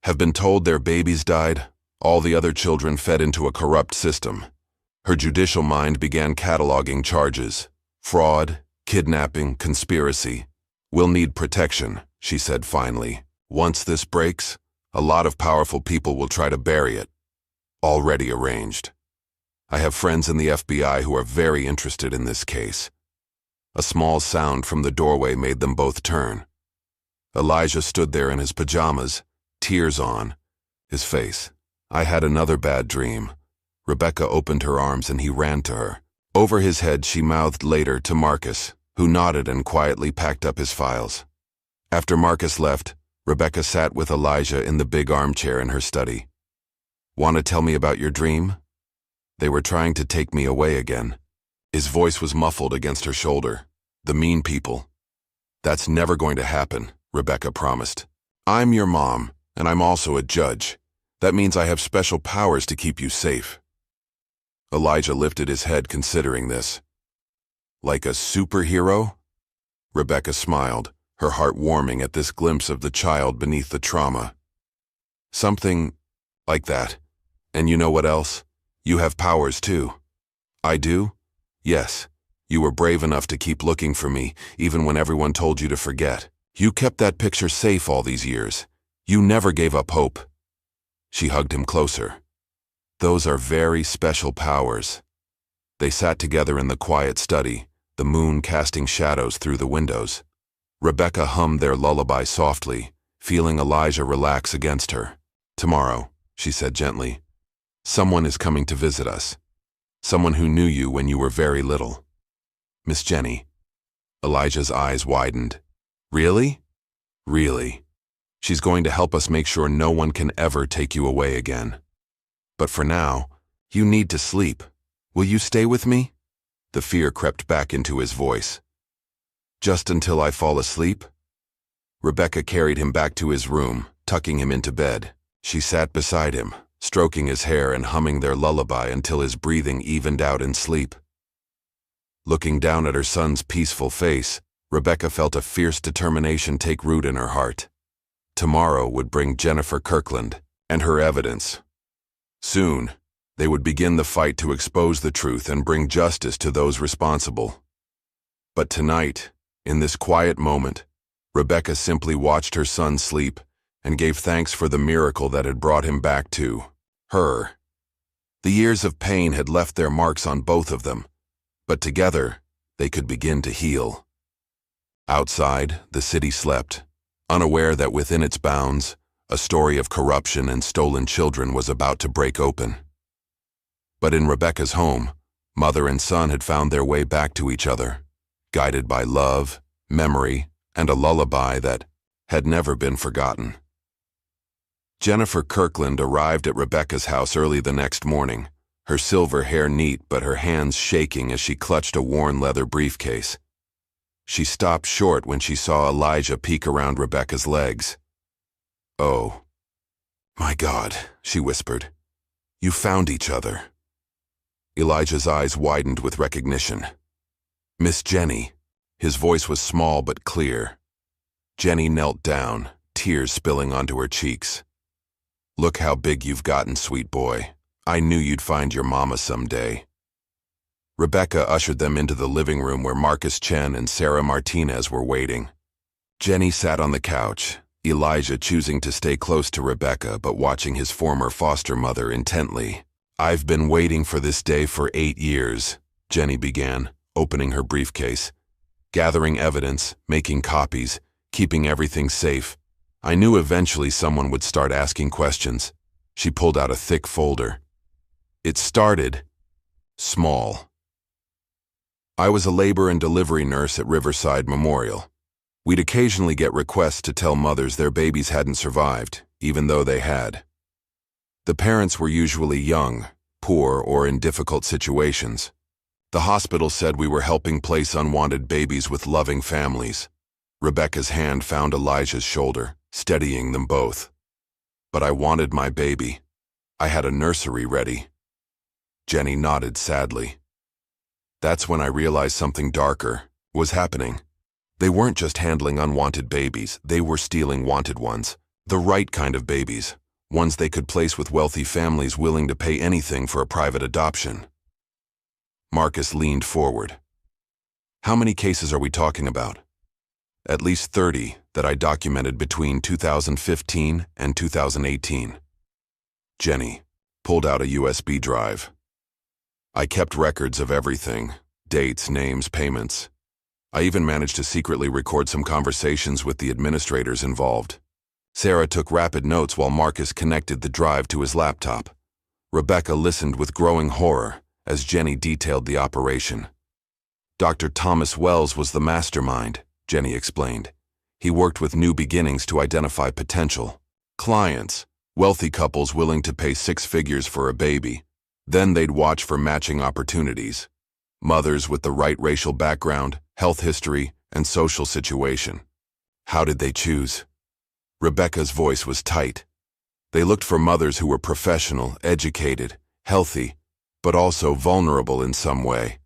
have been told their babies died, all the other children fed into a corrupt system. Her judicial mind began cataloging charges: fraud, kidnapping, conspiracy. "We'll need protection," she said finally. "Once this breaks, a lot of powerful people will try to bury it. Already arranged. I have friends in the FBI who are very interested in this case." A small sound from the doorway made them both turn. Elijah stood there in his pajamas, tears on his face. "I had another bad dream." Rebecca opened her arms and he ran to her. Over his head she mouthed later to Marcus, who nodded and quietly packed up his files. After Marcus left, Rebecca sat with Elijah in the big armchair in her study. "Want to tell me about your dream?" "They were trying to take me away again." His voice was muffled against her shoulder. "The mean people." "That's never going to happen," Rebecca promised. "I'm your mom, and I'm also a judge. That means I have special powers to keep you safe." Elijah lifted his head, considering this. "Like a superhero?" Rebecca smiled, her heart warming at this glimpse of the child beneath the trauma. "Something like that. And you know what else? You have powers too." "I do?" "Yes. You were brave enough to keep looking for me, even when everyone told you to forget. You kept that picture safe all these years. You never gave up hope." She hugged him closer. Those are very special powers. They sat together in the quiet study, the moon casting shadows through the windows. Rebecca hummed their lullaby softly, feeling Elijah relax against her. Tomorrow, she said gently, someone is coming to visit us. Someone who knew you when you were very little. Miss Jenny. Elijah's eyes widened. Really? Really. She's going to help us make sure no one can ever take you away again. But for now, you need to sleep. Will you stay with me? The fear crept back into his voice. Just until I fall asleep? Rebecca carried him back to his room, tucking him into bed. She sat beside him, stroking his hair and humming their lullaby until his breathing evened out in sleep. Looking down at her son's peaceful face, Rebecca felt a fierce determination take root in her heart. Tomorrow would bring Jennifer Kirkland and her evidence. Soon, they would begin the fight to expose the truth and bring justice to those responsible. But tonight, in this quiet moment, Rebecca simply watched her son sleep and gave thanks for the miracle that had brought him back to her. The years of pain had left their marks on both of them, but together they could begin to heal. Outside, the city slept, unaware that within its bounds, a story of corruption and stolen children was about to break open. But in Rebecca's home, mother and son had found their way back to each other, guided by love, memory, and a lullaby that had never been forgotten. Jennifer Kirkland arrived at Rebecca's house early the next morning, her silver hair neat but her hands shaking as she clutched a worn leather briefcase. She stopped short when she saw Elijah peek around Rebecca's legs. Oh, my God, she whispered. You found each other. Elijah's eyes widened with recognition. Miss Jenny. His voice was small but clear. Jenny knelt down, tears spilling onto her cheeks. Look how big you've gotten, sweet boy. I knew you'd find your mama someday. Rebecca ushered them into the living room where Marcus Chen and Sarah Martinez were waiting. Jenny sat on the couch, Elijah choosing to stay close to Rebecca but watching his former foster mother intently. I've been waiting for this day for 8 years, Jenny began, opening her briefcase. Gathering evidence, making copies, keeping everything safe. I knew eventually someone would start asking questions. She pulled out a thick folder. It started small. I was a labor and delivery nurse at Riverside Memorial. We'd occasionally get requests to tell mothers their babies hadn't survived, even though they had. The parents were usually young, poor, or in difficult situations. The hospital said we were helping place unwanted babies with loving families. Rebecca's hand found Elijah's shoulder, steadying them both. But I wanted my baby. I had a nursery ready. Jenny nodded sadly. That's when I realized something darker was happening. They weren't just handling unwanted babies, they were stealing wanted ones. The right kind of babies, ones they could place with wealthy families willing to pay anything for a private adoption. Marcus leaned forward. How many cases are we talking about? At least 30 that I documented between 2015 and 2018. Jenny pulled out a USB drive. I kept records of everything, dates, names, payments. I even managed to secretly record some conversations with the administrators involved. Sarah took rapid notes while Marcus connected the drive to his laptop. Rebecca listened with growing horror as Jenny detailed the operation. Dr. Thomas Wells was the mastermind, Jenny explained. He worked with New Beginnings to identify potential clients, wealthy couples willing to pay 6 figures for a baby. Then they'd watch for matching opportunities. Mothers with the right racial background, health history, and social situation. How did they choose? Rebecca's voice was tight. They looked for mothers who were professional, educated, healthy, but also vulnerable in some way.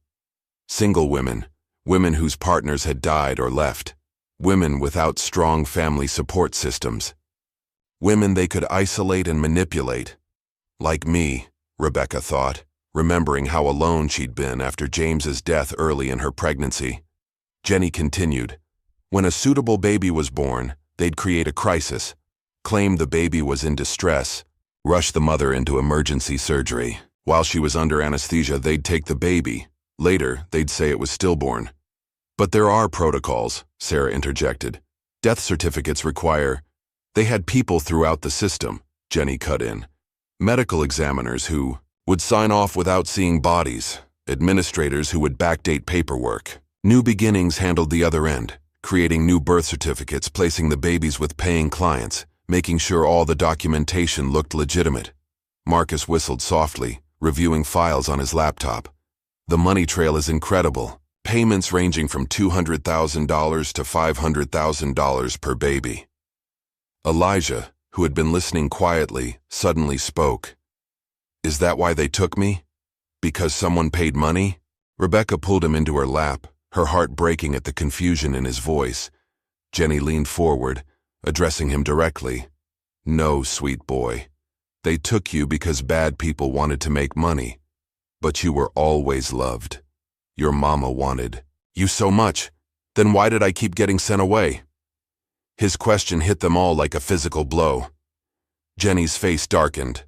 Single women, women whose partners had died or left, women without strong family support systems, women they could isolate and manipulate. Like me, Rebecca thought, remembering how alone she'd been after James's death early in her pregnancy. Jenny continued, when a suitable baby was born, they'd create a crisis, claim the baby was in distress, rush the mother into emergency surgery. While she was under anesthesia, they'd take the baby. Later, they'd say it was stillborn. But there are protocols, Sarah interjected. Death certificates require... They had people throughout the system, Jenny cut in. Medical examiners who would sign off without seeing bodies, administrators who would backdate paperwork. New Beginnings handled the other end, creating new birth certificates, placing the babies with paying clients, making sure all the documentation looked legitimate. Marcus whistled softly, reviewing files on his laptop. The money trail is incredible. Payments ranging from $200,000 to $500,000 per baby. Elijah, who had been listening quietly, suddenly spoke. Is that why they took me? Because someone paid money? Rebecca pulled him into her lap, her heart breaking at the confusion in his voice. Jenny leaned forward, addressing him directly. No, sweet boy. They took you because bad people wanted to make money. But you were always loved. Your mama wanted you so much. Then why did I keep getting sent away? His question hit them all like a physical blow. Jenny's face darkened.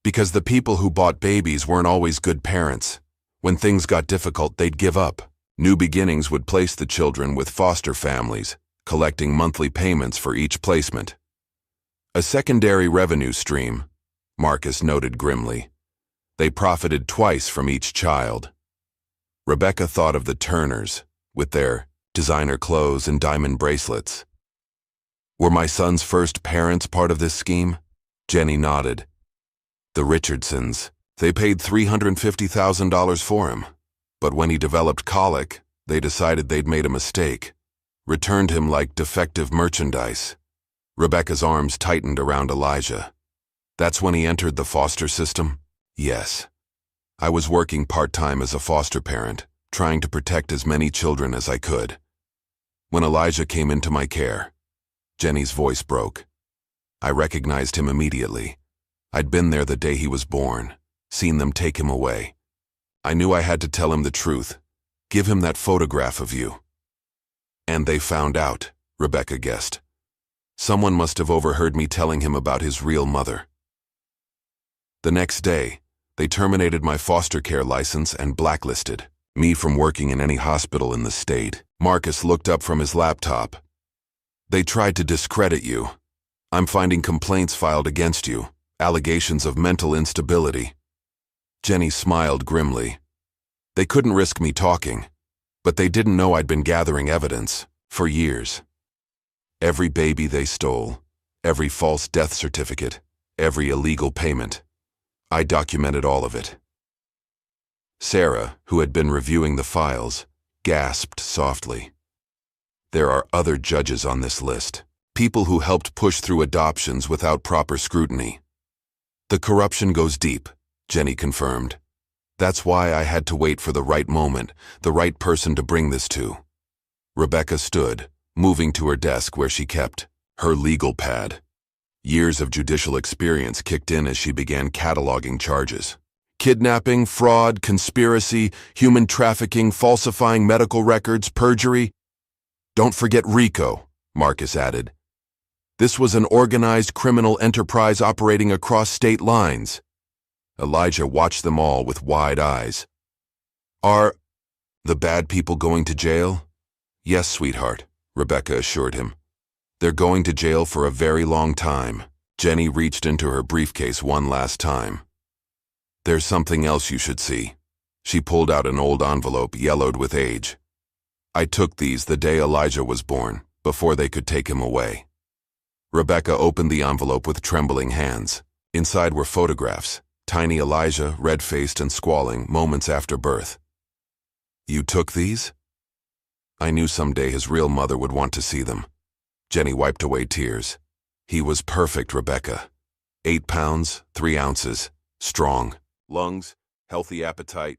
Because the people who bought babies weren't always good parents. When things got difficult, they'd give up. New Beginnings would place the children with foster families, collecting monthly payments for each placement. A secondary revenue stream, Marcus noted grimly. They profited twice from each child. Rebecca thought of the Turners, with their designer clothes and diamond bracelets. Were my son's first parents part of this scheme? Jenny nodded. The Richardsons. They paid $350,000 for him. But when he developed colic, they decided they'd made a mistake. Returned him like defective merchandise. Rebecca's arms tightened around Elijah. That's when he entered the foster system? Yes. I was working part-time as a foster parent, trying to protect as many children as I could. When Elijah came into my care, Jenny's voice broke. I recognized him immediately. I'd been there the day he was born, seen them take him away. I knew I had to tell him the truth, give him that photograph of you. And they found out, Rebecca guessed. Someone must have overheard me telling him about his real mother. The next day, they terminated my foster care license and blacklisted me from working in any hospital in the state. Marcus looked up from his laptop. They tried to discredit you. I'm finding complaints filed against you, allegations of mental instability. Jenny smiled grimly. They couldn't risk me talking, but they didn't know I'd been gathering evidence for years. Every baby they stole, every false death certificate, every illegal payment. I documented all of it. Sarah, who had been reviewing the files, gasped softly. There are other judges on this list, people who helped push through adoptions without proper scrutiny. The corruption goes deep, Jenny confirmed. That's why I had to wait for the right moment, the right person to bring this to. Rebecca stood, moving to her desk where she kept her legal pad. Years of judicial experience kicked in as she began cataloging charges. Kidnapping, fraud, conspiracy, human trafficking, falsifying medical records, perjury. Don't forget RICO, Marcus added. This was an organized criminal enterprise operating across state lines. Elijah watched them all with wide eyes. Are the bad people going to jail? Yes, sweetheart, Rebecca assured him. They're going to jail for a very long time. Jenny reached into her briefcase one last time. There's something else you should see. She pulled out an old envelope yellowed with age. I took these the day Elijah was born, before they could take him away. Rebecca opened the envelope with trembling hands. Inside were photographs, tiny Elijah, red-faced and squalling, moments after birth. You took these? I knew someday his real mother would want to see them. Jenny wiped away tears. He was perfect, Rebecca. 8 pounds, 3 ounces, strong. Lungs, healthy appetite.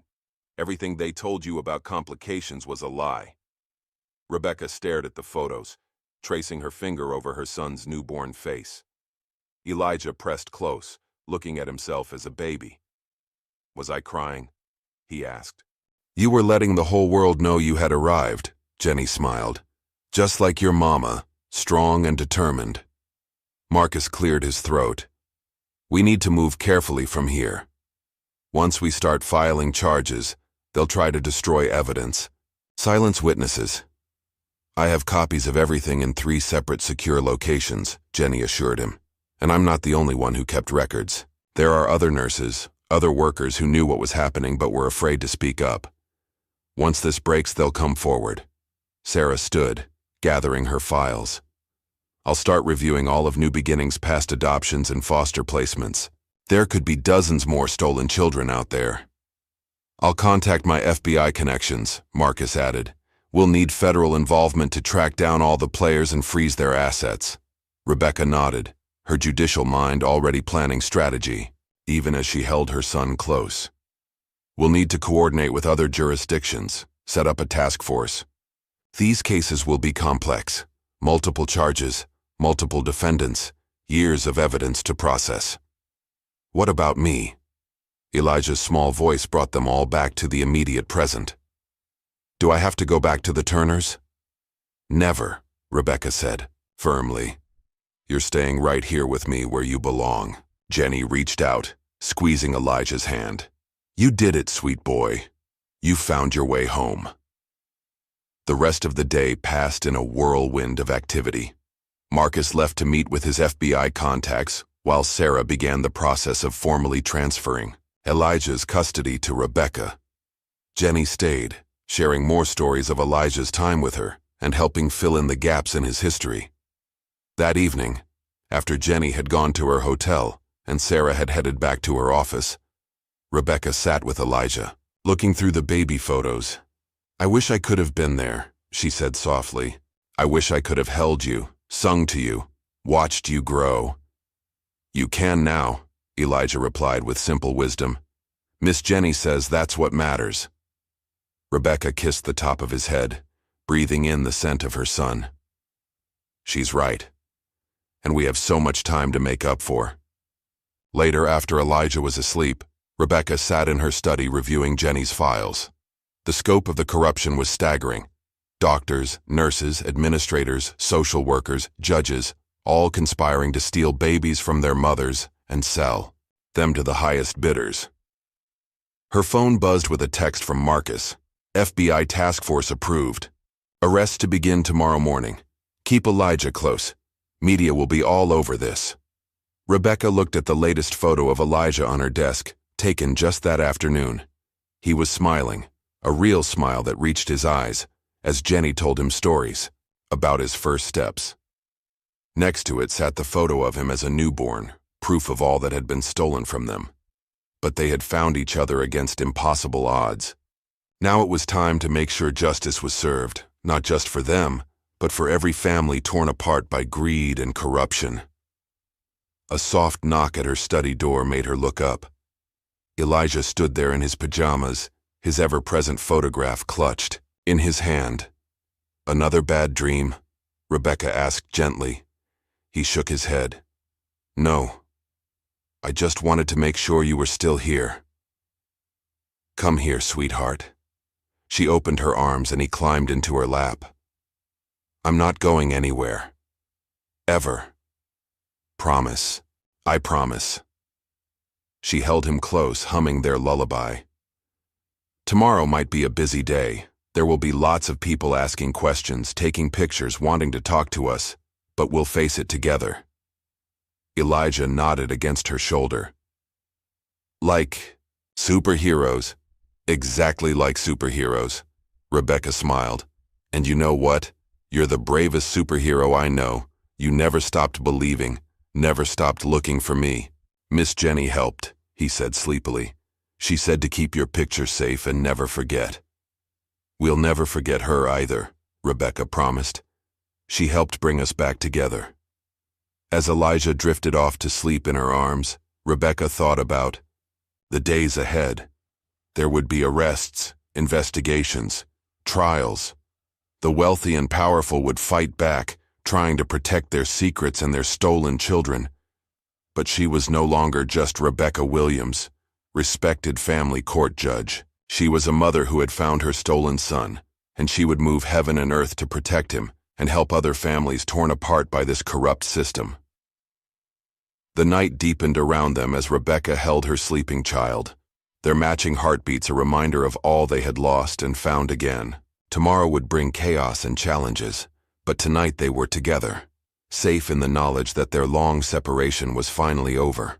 Everything they told you about complications was a lie. Rebecca stared at the photos, tracing her finger over her son's newborn face. Elijah pressed close, looking at himself as a baby. Was I crying? He asked. You were letting the whole world know you had arrived, Jenny smiled. Just like your mama. Strong and determined. Marcus cleared his throat. We need to move carefully from here. Once we start filing charges, they'll try to destroy evidence. Silence witnesses. I have copies of everything in 3 separate secure locations, Jenny assured him. And I'm not the only one who kept records. There are other nurses, other workers who knew what was happening but were afraid to speak up. Once this breaks, they'll come forward. Sarah stood, gathering her files. I'll start reviewing all of New Beginning's past adoptions and foster placements. There could be dozens more stolen children out there. I'll contact my FBI connections, Marcus added. We'll need federal involvement to track down all the players and freeze their assets. Rebecca nodded, her judicial mind already planning strategy, even as she held her son close. We'll need to coordinate with other jurisdictions, set up a task force. These cases will be complex. Multiple charges, multiple defendants, years of evidence to process. What about me? Elijah's small voice brought them all back to the immediate present. Do I have to go back to the Turners? Never, Rebecca said, firmly. You're staying right here with me where you belong. Jenny reached out, squeezing Elijah's hand. You did it, sweet boy. You found your way home. The rest of the day passed in a whirlwind of activity. Marcus left to meet with his FBI contacts, while Sarah began the process of formally transferring Elijah's custody to Rebecca. Jenny stayed, sharing more stories of Elijah's time with her and helping fill in the gaps in his history. That evening, after Jenny had gone to her hotel and Sarah had headed back to her office, Rebecca sat with Elijah, looking through the baby photos. I wish I could have been there, she said softly. I wish I could have held you, sung to you, watched you grow. You can now, Elijah replied with simple wisdom. Miss Jenny says that's what matters. Rebecca kissed the top of his head, breathing in the scent of her son. She's right. And we have so much time to make up for. Later, after Elijah was asleep, Rebecca sat in her study reviewing Jenny's files. The scope of the corruption was staggering. Doctors, nurses, administrators, social workers, judges, all conspiring to steal babies from their mothers and sell them to the highest bidders. Her phone buzzed with a text from Marcus. FBI task force approved. Arrests to begin tomorrow morning. Keep Elijah close. Media will be all over this. Rebecca looked at the latest photo of Elijah on her desk, taken just that afternoon. He was smiling, a real smile that reached his eyes, as Jenny told him stories about his first steps. Next to it sat the photo of him as a newborn, proof of all that had been stolen from them. But they had found each other against impossible odds. Now it was time to make sure justice was served, not just for them, but for every family torn apart by greed and corruption. A soft knock at her study door made her look up. Elijah stood there in his pajamas, his ever-present photograph clutched in his hand. Another bad dream? Rebecca asked gently. He shook his head. No. I just wanted to make sure you were still here. Come here, sweetheart. She opened her arms and he climbed into her lap. I'm not going anywhere. Ever. Promise. I promise. She held him close, humming their lullaby. Tomorrow might be a busy day. There will be lots of people asking questions, taking pictures, wanting to talk to us, but we'll face it together. Elijah nodded against her shoulder. Like superheroes. Exactly like superheroes. Rebecca smiled. And you know what? You're the bravest superhero I know. You never stopped believing, never stopped looking for me. Miss Jenny helped, he said sleepily. She said to keep your picture safe and never forget. We'll never forget her either, Rebecca promised. She helped bring us back together. As Elijah drifted off to sleep in her arms, Rebecca thought about the days ahead. There would be arrests, investigations, trials. The wealthy and powerful would fight back, trying to protect their secrets and their stolen children. But she was no longer just Rebecca Williams, respected family court judge. She was a mother who had found her stolen son, and she would move heaven and earth to protect him and help other families torn apart by this corrupt system. The night deepened around them as Rebecca held her sleeping child, their matching heartbeats a reminder of all they had lost and found again. Tomorrow would bring chaos and challenges, but tonight they were together, safe in the knowledge that their long separation was finally over.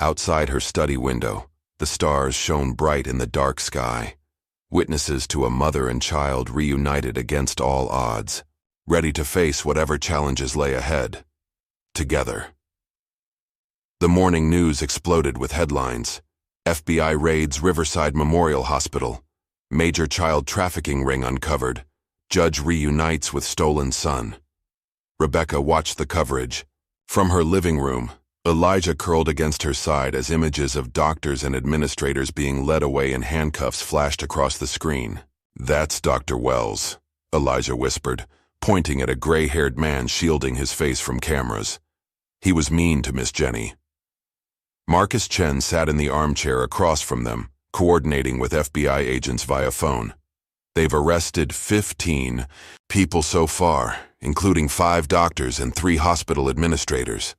Outside her study window, the stars shone bright in the dark sky, witnesses to a mother and child reunited against all odds, ready to face whatever challenges lay ahead, together. The morning news exploded with headlines. FBI raids Riverside Memorial Hospital. Major child trafficking ring uncovered. Judge reunites with stolen son. Rebecca watched the coverage. From her living room, Elijah curled against her side as images of doctors and administrators being led away in handcuffs flashed across the screen. "That's Dr. Wells," Elijah whispered, pointing at a gray-haired man shielding his face from cameras. "He was mean to Miss Jenny." Marcus Chen sat in the armchair across from them, coordinating with FBI agents via phone. "They've arrested 15 people so far, including 5 doctors and 3 hospital administrators.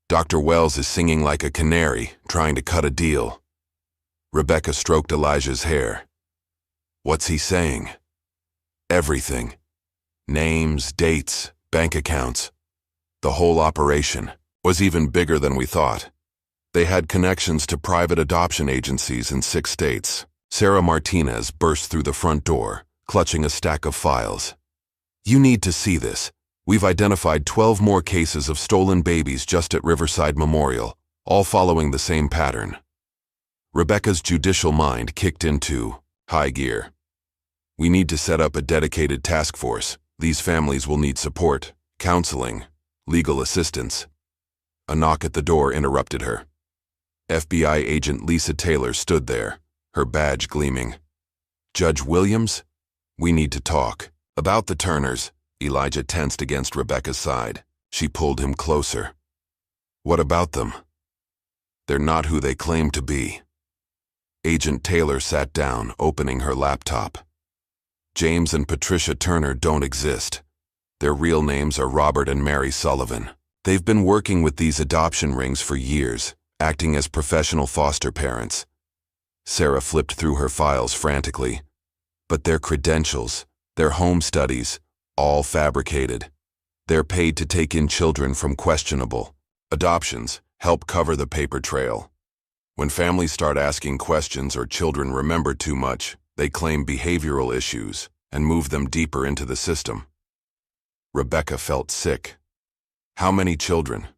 Dr. Wells is singing like a canary, trying to cut a deal." Rebecca stroked Elijah's hair. "What's he saying?" "Everything. Names, dates, bank accounts. The whole operation was even bigger than we thought. They had connections to private adoption agencies in 6 states. Sarah Martinez burst through the front door, clutching a stack of files. "You need to see this. We've identified 12 more cases of stolen babies just at Riverside Memorial, all following the same pattern." Rebecca's judicial mind kicked into high gear. "We need to set up a dedicated task force. These families will need support, counseling, legal assistance." A knock at the door interrupted her. FBI agent Lisa Taylor stood there, her badge gleaming. "Judge Williams? We need to talk." "About the Turners." Elijah tensed against Rebecca's side. She pulled him closer. "What about them?" "They're not who they claim to be." Agent Taylor sat down, opening her laptop. "James and Patricia Turner don't exist. Their real names are Robert and Mary Sullivan. They've been working with these adoption rings for years, acting as professional foster parents." Sarah flipped through her files frantically. "But their credentials, their home studies, all fabricated. They're paid to take in children from questionable adoptions, help cover the paper trail. When families start asking questions or children remember too much, they claim behavioral issues and move them deeper into the system." Rebecca felt sick. "How many children?"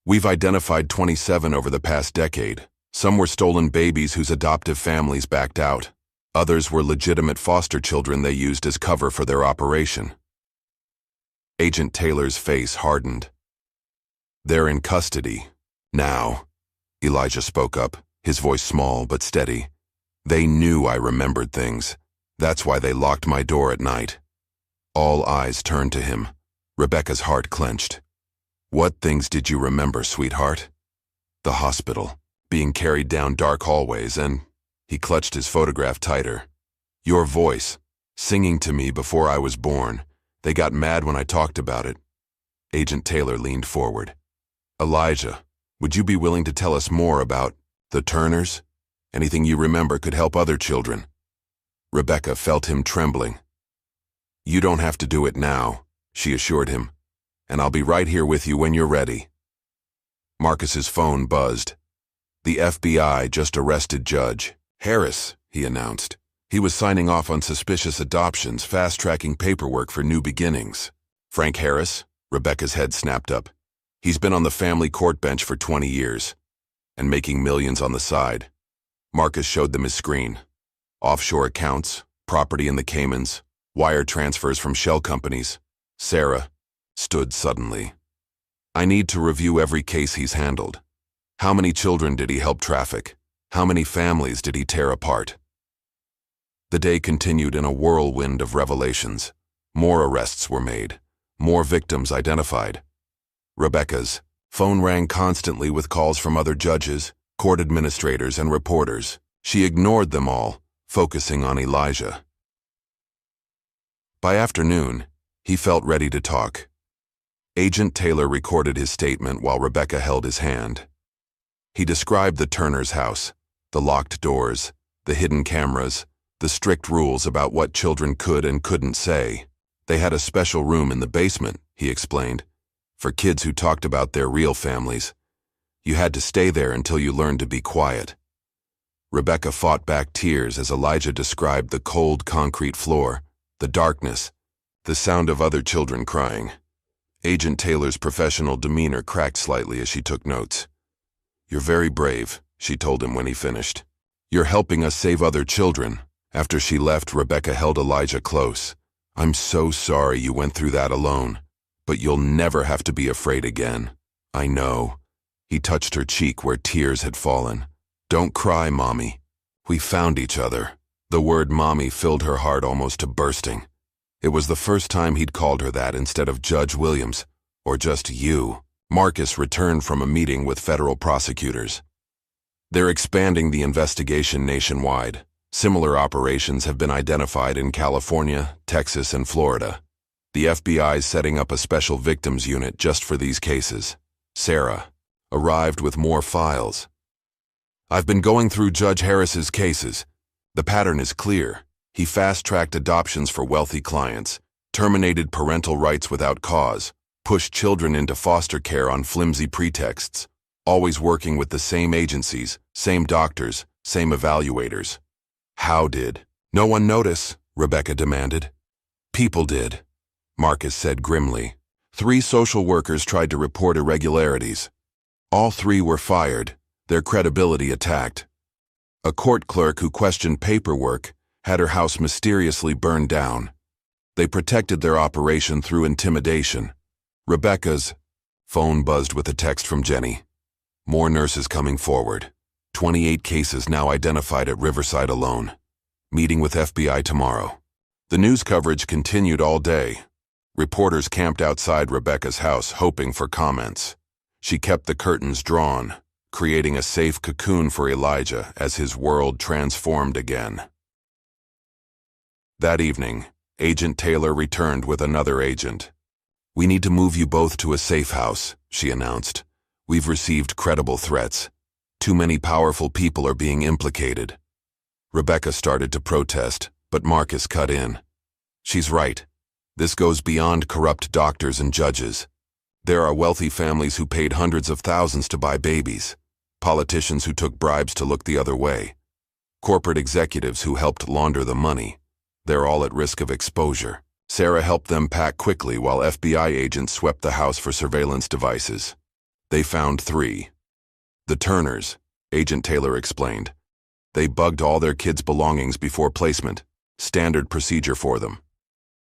"We've identified 27 over the past decade. Some were stolen babies whose adoptive families backed out. Others were legitimate foster children they used as cover for their operation." Agent Taylor's face hardened. "They're in custody now," Elijah spoke up, his voice small but steady. "They knew I remembered things. That's why they locked my door at night." All eyes turned to him. Rebecca's heart clenched. "What things did you remember, sweetheart?" "The hospital, being carried down dark hallways, and..." He clutched his photograph tighter. "Your voice, singing to me before I was born. They got mad when I talked about it." Agent Taylor leaned forward. "Elijah, would you be willing to tell us more about the Turners? Anything you remember could help other children." Rebecca felt him trembling. "You don't have to do it now," she assured him, "and I'll be right here with you when you're ready." Marcus's phone buzzed. "The FBI just arrested Judge Harris," he announced. "He was signing off on suspicious adoptions, fast-tracking paperwork for new beginnings." "Frank Harris?" Rebecca's head snapped up. "He's been on the family court bench for 20 years, and making millions on the side." Marcus showed them his screen. Offshore accounts, property in the Caymans, wire transfers from shell companies. Sarah stood suddenly. "I need to review every case he's handled. How many children did he help traffic? How many families did he tear apart?" The day continued in a whirlwind of revelations. More arrests were made, more victims identified. Rebecca's phone rang constantly with calls from other judges, court administrators, and reporters. She ignored them all, focusing on Elijah. By afternoon, he felt ready to talk. Agent Taylor recorded his statement while Rebecca held his hand. He described the Turner's house, the locked doors, the hidden cameras, the strict rules about what children could and couldn't say. They had a special room in the basement, he explained, for kids who talked about their real families. You had to stay there until you learned to be quiet. Rebecca fought back tears as Elijah described the cold concrete floor, the darkness, the sound of other children crying. Agent Taylor's professional demeanor cracked slightly as she took notes. "You're very brave," she told him when he finished. "You're helping us save other children." After she left, Rebecca held Elijah close. "I'm so sorry you went through that alone, but you'll never have to be afraid again." "I know." He touched her cheek where tears had fallen. "Don't cry, Mommy. We found each other." The word Mommy filled her heart almost to bursting. It was the first time he'd called her that instead of Judge Williams, or just you. Marcus returned from a meeting with federal prosecutors. They're expanding the investigation nationwide. Similar operations have been identified in California, Texas, and Florida. The FBI's setting up a special victims unit just for these cases. Sarah arrived with more files. "I've been going through Judge Harris's cases. The pattern is clear. He fast-tracked adoptions for wealthy clients, terminated parental rights without cause, pushed children into foster care on flimsy pretexts, always working with the same agencies, same doctors, same evaluators." "How did?" "No one notice," Rebecca demanded. "People did," Marcus said grimly. 3 social workers tried to report irregularities. All 3 were fired, their credibility attacked. A court clerk who questioned paperwork had her house mysteriously burned down. They protected their operation through intimidation. Rebecca's phone buzzed with a text from Jenny. More nurses coming forward. 28 cases now identified at Riverside alone. Meeting with FBI tomorrow. The news coverage continued all day. Reporters camped outside Rebecca's house hoping for comments. She kept the curtains drawn, creating a safe cocoon for Elijah as his world transformed again. That evening, Agent Taylor returned with another agent. "We need to move you both to a safe house," she announced. "We've received credible threats. Too many powerful people are being implicated." Rebecca started to protest, but Marcus cut in. "She's right. This goes beyond corrupt doctors and judges. There are wealthy families who paid hundreds of thousands to buy babies, politicians who took bribes to look the other way, corporate executives who helped launder the money. They're all at risk of exposure." Sarah helped them pack quickly while FBI agents swept the house for surveillance devices. They found 3. The Turners, Agent Taylor explained. They bugged all their kids' belongings before placement, standard procedure for them.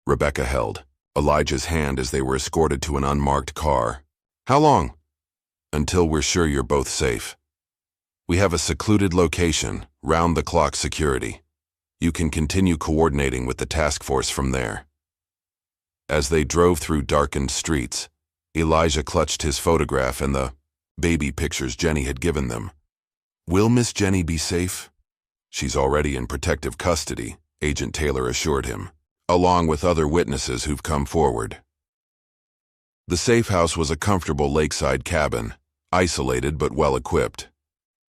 Rebecca held Elijah's hand as they were escorted to an unmarked car. "How long?" "Until we're sure you're both safe. We have a secluded location, round-the-clock security. You can continue coordinating with the task force from there." As they drove through darkened streets, Elijah clutched his photograph and the baby pictures Jenny had given them. "Will Miss Jenny be safe?" "She's already in protective custody," Agent Taylor assured him, along with other witnesses who've come forward. The safe house was a comfortable lakeside cabin, isolated but well-equipped.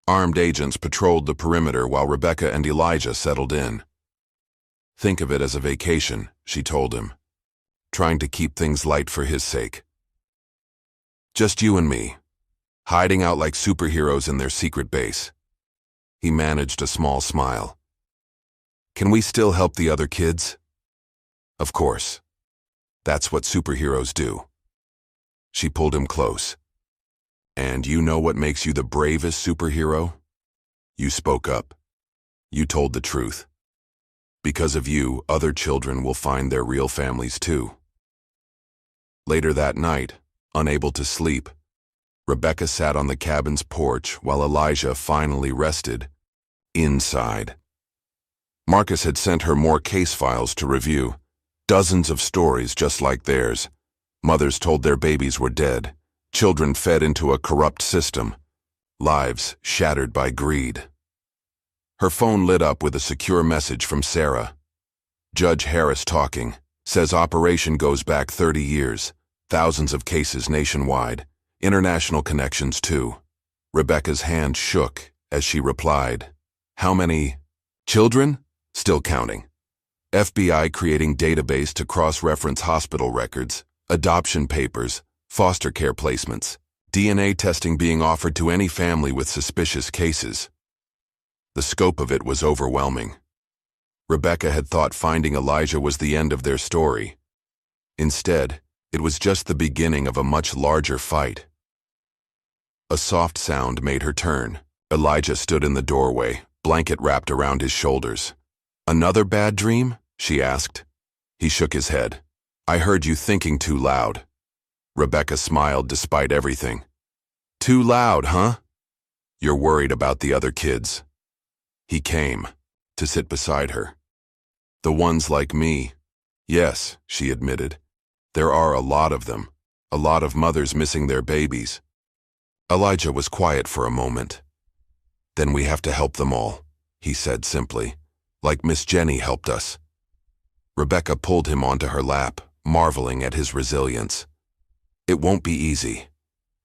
Armed agents patrolled the perimeter while Rebecca and Elijah settled in. "Think of it as a vacation," she told him, trying to keep things light for his sake. "Just you and me, hiding out like superheroes in their secret base." He managed a small smile. "Can we still help the other kids?" "Of course. That's what superheroes do." She pulled him close. "And you know what makes you the bravest superhero? You spoke up. You told the truth. Because of you, other children will find their real families too." Later that night, unable to sleep, Rebecca sat on the cabin's porch while Elijah finally rested inside. Marcus had sent her more case files to review. Dozens of stories just like theirs. Mothers told their babies were dead. Children fed into a corrupt system. Lives shattered by greed. Her phone lit up with a secure message from Sarah. "Judge Harris talking. Says operation goes back 30 years. Thousands of cases nationwide, international connections too. Rebecca's hand shook as she replied. How many? Children? Still counting. FBI creating database to cross-reference hospital records, adoption papers, foster care placements, DNA testing being offered to any family with suspicious cases. The scope of it was overwhelming. Rebecca had thought finding Elijah was the end of their story. Instead, it was just the beginning of a much larger fight. A soft sound made her turn. Elijah stood in the doorway, blanket wrapped around his shoulders. Another bad dream? She asked. He shook his head. I heard you thinking too loud. Rebecca smiled despite everything. Too loud, huh? You're worried about the other kids. He came to sit beside her. The ones like me. Yes, she admitted. There are a lot of them. A lot of mothers missing their babies. Elijah was quiet for a moment. Then we have to help them all, he said simply, like Miss Jenny helped us. Rebecca pulled him onto her lap, marveling at his resilience. It won't be easy.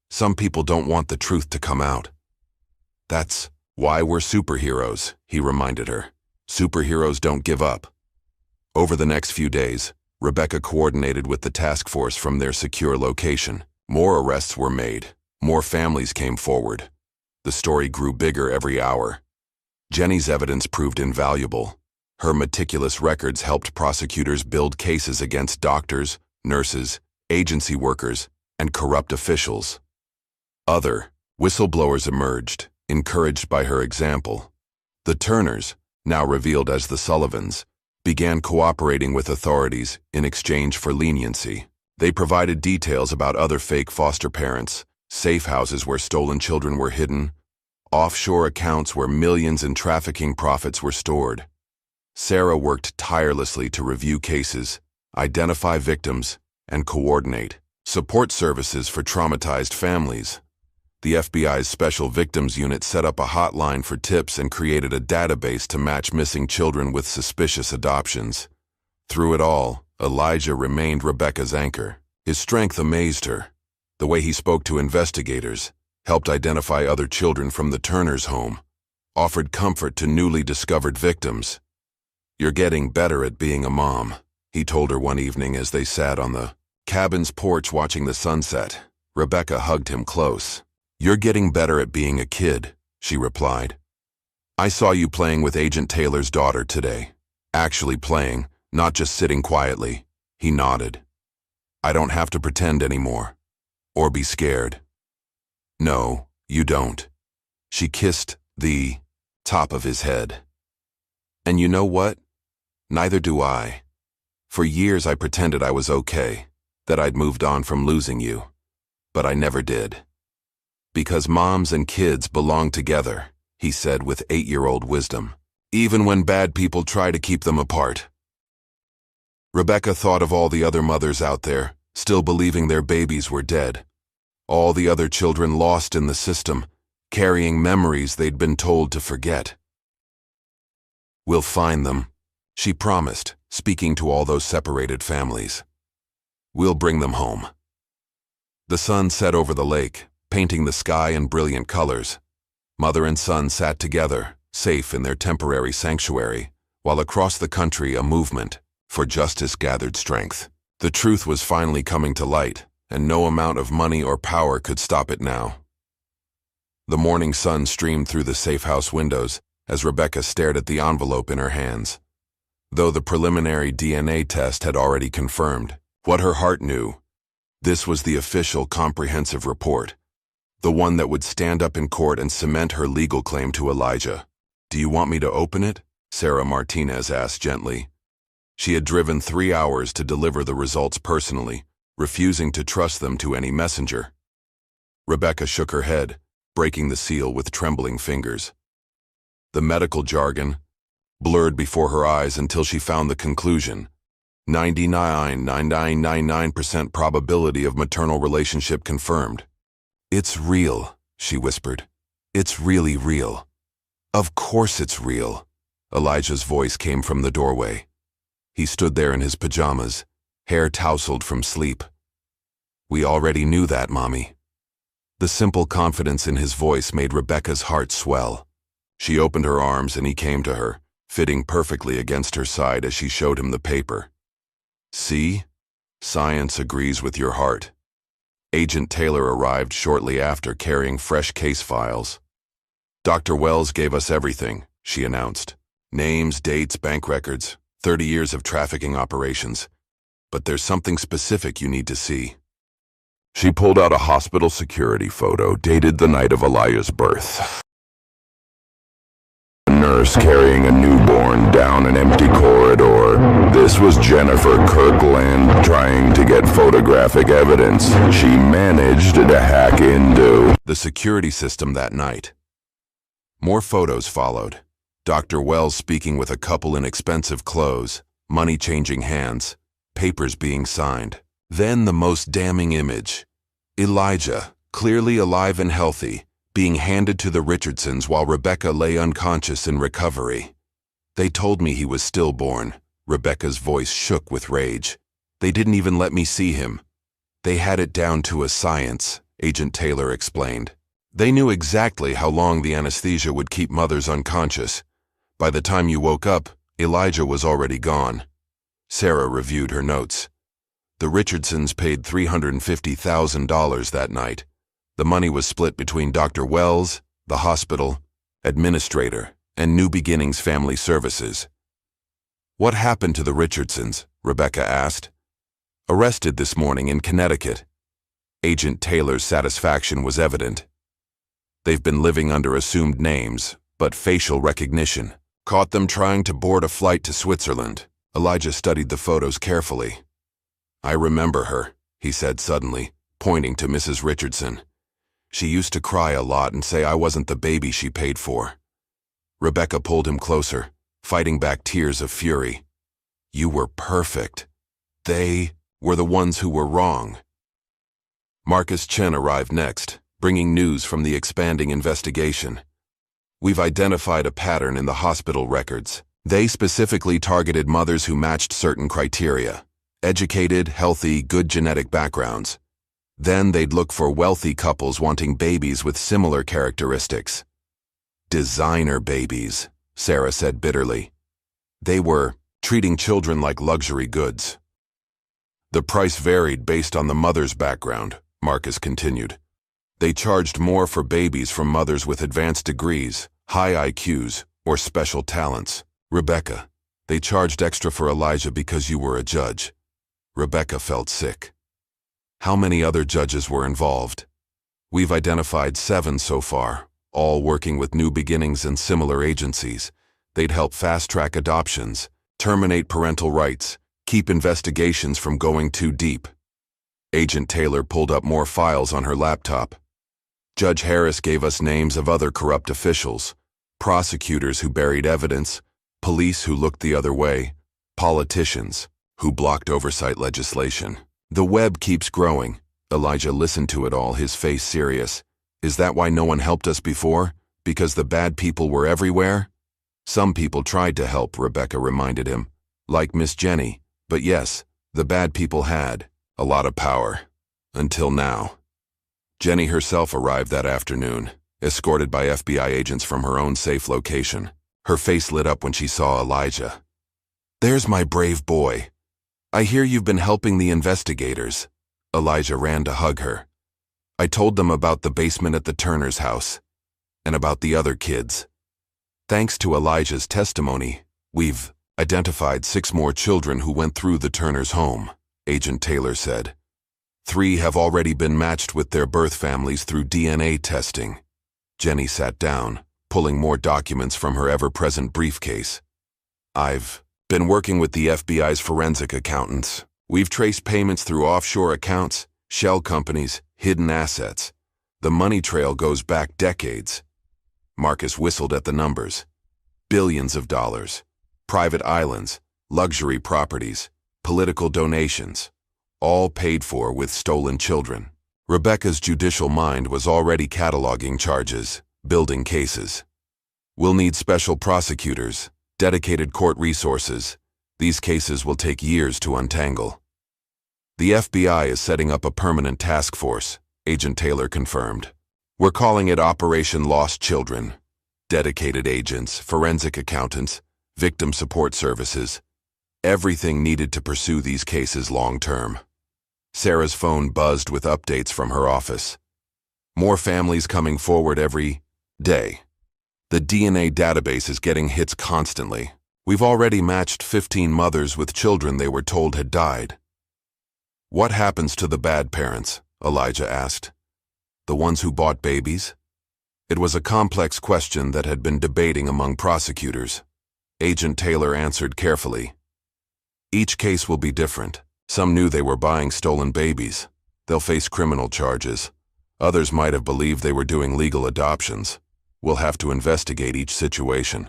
Some people don't want the truth to come out. That's why we're superheroes, he reminded her. Superheroes don't give up. Over the next few days, Rebecca coordinated with the task force from their secure location. More arrests were made. More families came forward. The story grew bigger every hour. Jenny's evidence proved invaluable. Her meticulous records helped prosecutors build cases against doctors, nurses, agency workers, and corrupt officials. Other whistleblowers emerged, encouraged by her example. The Turners, now revealed as the Sullivans, began cooperating with authorities in exchange for leniency. They provided details about other fake foster parents, safe houses where stolen children were hidden, offshore accounts where millions in trafficking profits were stored. Sarah worked tirelessly to review cases, identify victims, and coordinate support services for traumatized families. The FBI's Special Victims Unit set up a hotline for tips and created a database to match missing children with suspicious adoptions. Through it all, Elijah remained Rebecca's anchor. His strength amazed her. The way he spoke to investigators, helped identify other children from the Turners' home, offered comfort to newly discovered victims. You're getting better at being a mom, he told her one evening as they sat on the cabin's porch watching the sunset. Rebecca hugged him close. You're getting better at being a kid, she replied. I saw you playing with Agent Taylor's daughter today. Actually playing, not just sitting quietly. He nodded. I don't have to pretend anymore. Or be scared. No, you don't. She kissed the top of his head. And you know what? Neither do I. For years I pretended I was okay, that I'd moved on from losing you. But I never did. Because moms and kids belong together, he said with 8-year-old wisdom, even when bad people try to keep them apart. Rebecca thought of all the other mothers out there, still believing their babies were dead. All the other children lost in the system, carrying memories they'd been told to forget. We'll find them, she promised, speaking to all those separated families. We'll bring them home. The sun set over the lake, painting the sky in brilliant colors. Mother and son sat together, safe in their temporary sanctuary, while across the country a movement for justice gathered strength. The truth was finally coming to light, and no amount of money or power could stop it now. The morning sun streamed through the safe house windows as Rebecca stared at the envelope in her hands. Though the preliminary DNA test had already confirmed what her heart knew, this was the official comprehensive report, the one that would stand up in court and cement her legal claim to Elijah. Do you want me to open it? Sarah Martinez asked gently. She had driven 3 hours to deliver the results personally, refusing to trust them to any messenger. Rebecca shook her head, breaking the seal with trembling fingers. The medical jargon blurred before her eyes until she found the conclusion. 99.9999% probability of maternal relationship confirmed. It's real, she whispered. It's really real. Of course it's real. Elijah's voice came from the doorway. He stood there in his pajamas, hair tousled from sleep. We already knew that, Mommy. The simple confidence in his voice made Rebecca's heart swell. She opened her arms and he came to her, fitting perfectly against her side as she showed him the paper. See? Science agrees with your heart. Agent Taylor arrived shortly after, carrying fresh case files. Dr. Wells gave us everything, she announced. Names, dates, bank records, 30 years of trafficking operations. But there's something specific you need to see. She pulled out a hospital security photo dated the night of Elijah's birth. A nurse carrying a newborn down an empty corridor. This was Jennifer Kirkland trying to get photographic evidence she managed to hack into the security system that night. More photos followed. Dr. Wells speaking with a couple in expensive clothes, money changing hands, papers being signed. Then the most damning image. Elijah, clearly alive and healthy, being handed to the Richardsons while Rebecca lay unconscious in recovery. They told me he was stillborn. Rebecca's voice shook with rage. They didn't even let me see him. They had it down to a science, Agent Taylor explained. They knew exactly how long the anesthesia would keep mothers unconscious. By the time you woke up, Elijah was already gone. Sarah reviewed her notes. The Richardsons paid $350,000 that night. The money was split between Dr. Wells, the hospital, administrator, and New Beginnings Family Services. What happened to the Richardsons? Rebecca asked. Arrested this morning in Connecticut. Agent Taylor's satisfaction was evident. They've been living under assumed names, but facial recognition. Caught them trying to board a flight to Switzerland. Elijah studied the photos carefully. I remember her, he said suddenly, pointing to Mrs. Richardson. She used to cry a lot and say I wasn't the baby she paid for. Rebecca pulled him closer, fighting back tears of fury. You were perfect. They were the ones who were wrong. Marcus Chen arrived next, bringing news from the expanding investigation. We've identified a pattern in the hospital records. They specifically targeted mothers who matched certain criteria. Educated, healthy, good genetic backgrounds. Then they'd look for wealthy couples wanting babies with similar characteristics. Designer babies, Sarah said bitterly. They were treating children like luxury goods. The price varied based on the mother's background, Marcus continued. They charged more for babies from mothers with advanced degrees, high IQs, or special talents. Rebecca, they charged extra for Elijah because you were a judge. Rebecca felt sick. How many other judges were involved? We've identified 7 so far, all working with New Beginnings and similar agencies. They'd help fast-track adoptions, terminate parental rights, keep investigations from going too deep. Agent Taylor pulled up more files on her laptop. Judge Harris gave us names of other corrupt officials, prosecutors who buried evidence, police who looked the other way, politicians who blocked oversight legislation. The web keeps growing. Elijah listened to it all, his face serious. Is that why no one helped us before? Because the bad people were everywhere? Some people tried to help, Rebecca reminded him. Like Miss Jenny. But yes, the bad people had a lot of power. Until now. Jenny herself arrived that afternoon, escorted by FBI agents from her own safe location. Her face lit up when she saw Elijah. There's my brave boy. I hear you've been helping the investigators. Elijah ran to hug her. I told them about the basement at the Turner's house, and about the other kids. Thanks to Elijah's testimony, we've identified 6 more children who went through the Turner's home, Agent Taylor said. 3 have already been matched with their birth families through DNA testing. Jenny sat down, pulling more documents from her ever-present briefcase. I've been working with the FBI's forensic accountants. We've traced payments through offshore accounts, shell companies, hidden assets. The money trail goes back decades. Marcus whistled at the numbers. Billions of dollars. Private islands, luxury properties, political donations. All paid for with stolen children. Rebecca's judicial mind was already cataloging charges, building cases. We'll need special prosecutors, dedicated court resources. These cases will take years to untangle. The FBI is setting up a permanent task force, Agent Taylor confirmed. We're calling it Operation Lost Children. Dedicated agents, forensic accountants, victim support services, everything needed to pursue these cases long-term. Sarah's phone buzzed with updates from her office. More families coming forward every day. The DNA database is getting hits constantly. We've already matched 15 mothers with children they were told had died. What happens to the bad parents? Elijah asked. The ones who bought babies? It was a complex question that had been debating among prosecutors. Agent Taylor answered carefully. Each case will be different. Some knew they were buying stolen babies. They'll face criminal charges. Others might have believed they were doing legal adoptions. We'll have to investigate each situation.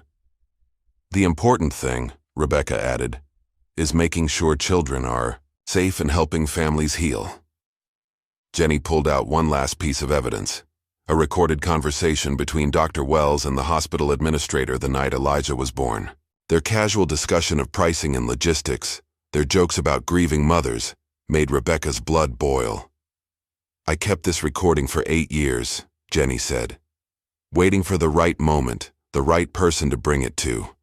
The important thing, Rebecca added, is making sure children are safe and helping families heal. Jenny pulled out one last piece of evidence, a recorded conversation between Dr. Wells and the hospital administrator the night Elijah was born. Their casual discussion of pricing and logistics, their jokes about grieving mothers, made Rebecca's blood boil. I kept this recording for 8 years, Jenny said, waiting for the right moment, the right person to bring it to.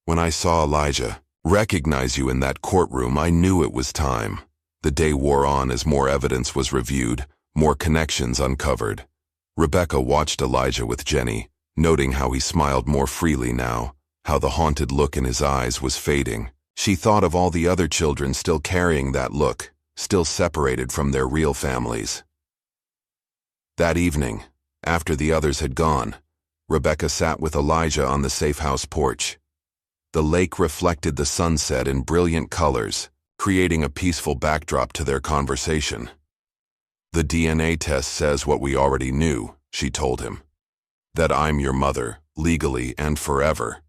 When I saw Elijah recognize you in that courtroom, I knew it was time. The day wore on as more evidence was reviewed, more connections uncovered. Rebecca watched Elijah with Jenny, noting how he smiled more freely now, how the haunted look in his eyes was fading. She thought of all the other children still carrying that look, still separated from their real families. That evening, after the others had gone, Rebecca sat with Elijah on the safe house porch. The lake reflected the sunset in brilliant colors, creating a peaceful backdrop to their conversation. The DNA test says what we already knew, she told him. That I'm your mother, legally and forever.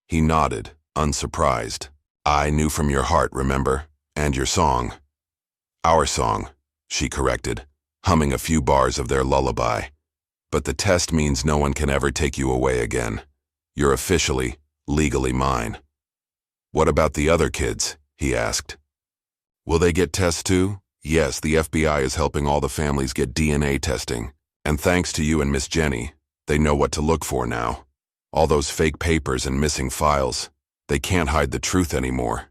He nodded, unsurprised. I knew from your heart, remember? And your song. Our song, she corrected, humming a few bars of their lullaby. But the test means no one can ever take you away again. You're officially, legally mine. What about the other kids? He asked. Will they get tests too? Yes, the FBI is helping all the families get DNA testing. And thanks to you and Miss Jenny, they know what to look for now. All those fake papers and missing files, they can't hide the truth anymore.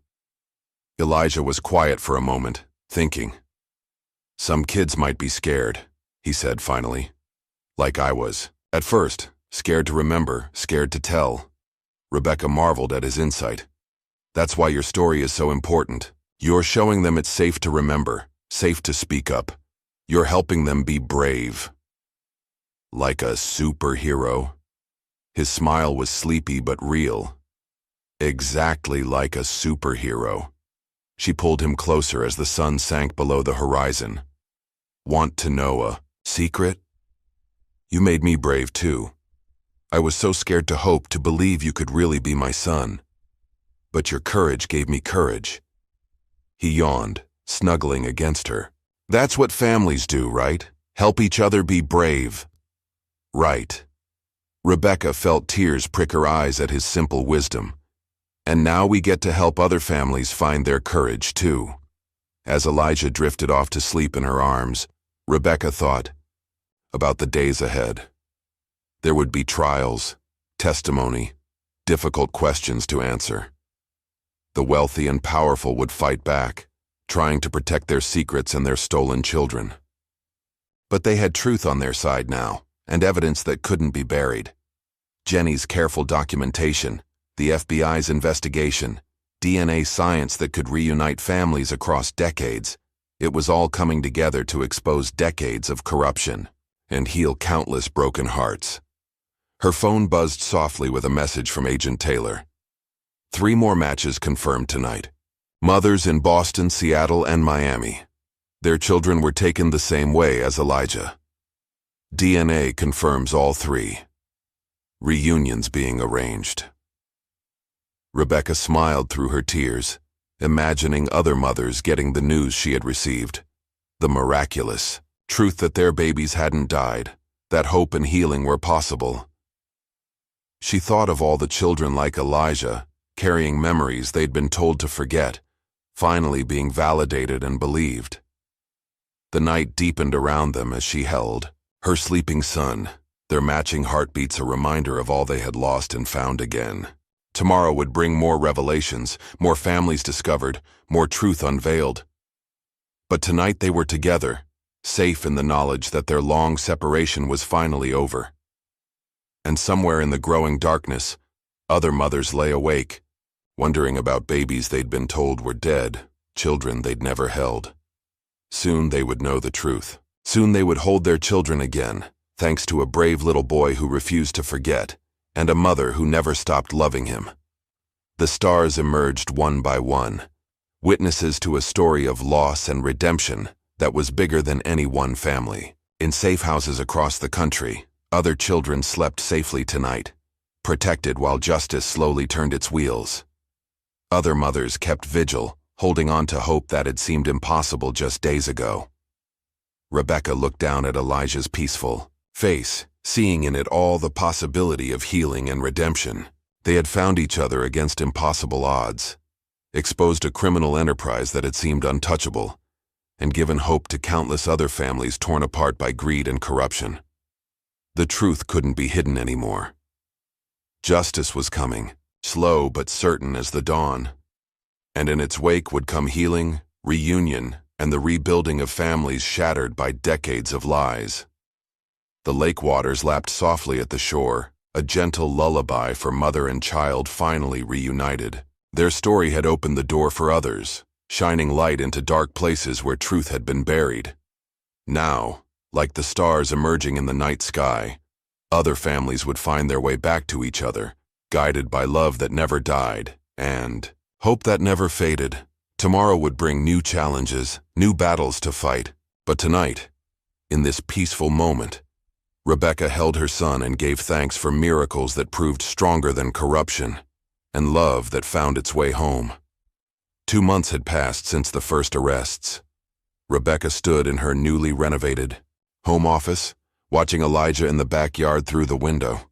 Elijah was quiet for a moment, thinking. Some kids might be scared, he said finally. Like I was. At first, scared to remember, scared to tell. Rebecca marveled at his insight. That's why your story is so important. You're showing them it's safe to remember, safe to speak up. You're helping them be brave. Like a superhero. His smile was sleepy but real. Exactly like a superhero. She pulled him closer as the sun sank below the horizon. Want to know a secret? You made me brave too. I was so scared to hope, to believe you could really be my son. But your courage gave me courage. He yawned, snuggling against her. That's what families do, right? Help each other be brave. Right. Rebecca felt tears prick her eyes at his simple wisdom. And now we get to help other families find their courage too. As Elijah drifted off to sleep in her arms, Rebecca thought about the days ahead. There would be trials, testimony, difficult questions to answer. The wealthy and powerful would fight back, trying to protect their secrets and their stolen children. But they had truth on their side now, and evidence that couldn't be buried. Jenny's careful documentation, the FBI's investigation, DNA science that could reunite families across decades. It was all coming together to expose decades of corruption and heal countless broken hearts. Her phone buzzed softly with a message from Agent Taylor. 3 more matches confirmed tonight. Mothers in Boston, Seattle, and Miami. Their children were taken the same way as Elijah. DNA confirms all 3. Reunions being arranged. Rebecca smiled through her tears, imagining other mothers getting the news she had received. The miraculous truth that their babies hadn't died, that hope and healing were possible. She thought of all the children like Elijah, carrying memories they'd been told to forget finally being validated and believed. The night deepened around them as she held her sleeping son, their matching heartbeats a reminder of all they had lost and found again. Tomorrow would bring more revelations, more families discovered, more truth unveiled. But tonight they were together, safe in the knowledge that their long separation was finally over. And somewhere in the growing darkness, other mothers lay awake, wondering about babies they'd been told were dead, children they'd never held. Soon they would know the truth. Soon they would hold their children again, thanks to a brave little boy who refused to forget, and a mother who never stopped loving him. The stars emerged one by one, witnesses to a story of loss and redemption that was bigger than any one family. In safe houses across the country, other children slept safely tonight, protected while justice slowly turned its wheels. Other mothers kept vigil, holding on to hope that had seemed impossible just days ago. Rebecca looked down at Elijah's peaceful face, seeing in it all the possibility of healing and redemption. They had found each other against impossible odds, exposed a criminal enterprise that had seemed untouchable, and given hope to countless other families torn apart by greed and corruption. The truth couldn't be hidden anymore. Justice was coming, slow but certain as the dawn, and in its wake would come healing, reunion, and the rebuilding of families shattered by decades of lies. The lake waters lapped softly at the shore, a gentle lullaby for mother and child finally reunited. Their story had opened the door for others, shining light into dark places where truth had been buried. Now, like the stars emerging in the night sky, other families would find their way back to each other, guided by love that never died, and hope that never faded. Tomorrow would bring new challenges, new battles to fight, but tonight, in this peaceful moment, Rebecca held her son and gave thanks for miracles that proved stronger than corruption, and love that found its way home. 2 months had passed since the first arrests. Rebecca stood in her newly renovated home office, watching Elijah in the backyard through the window.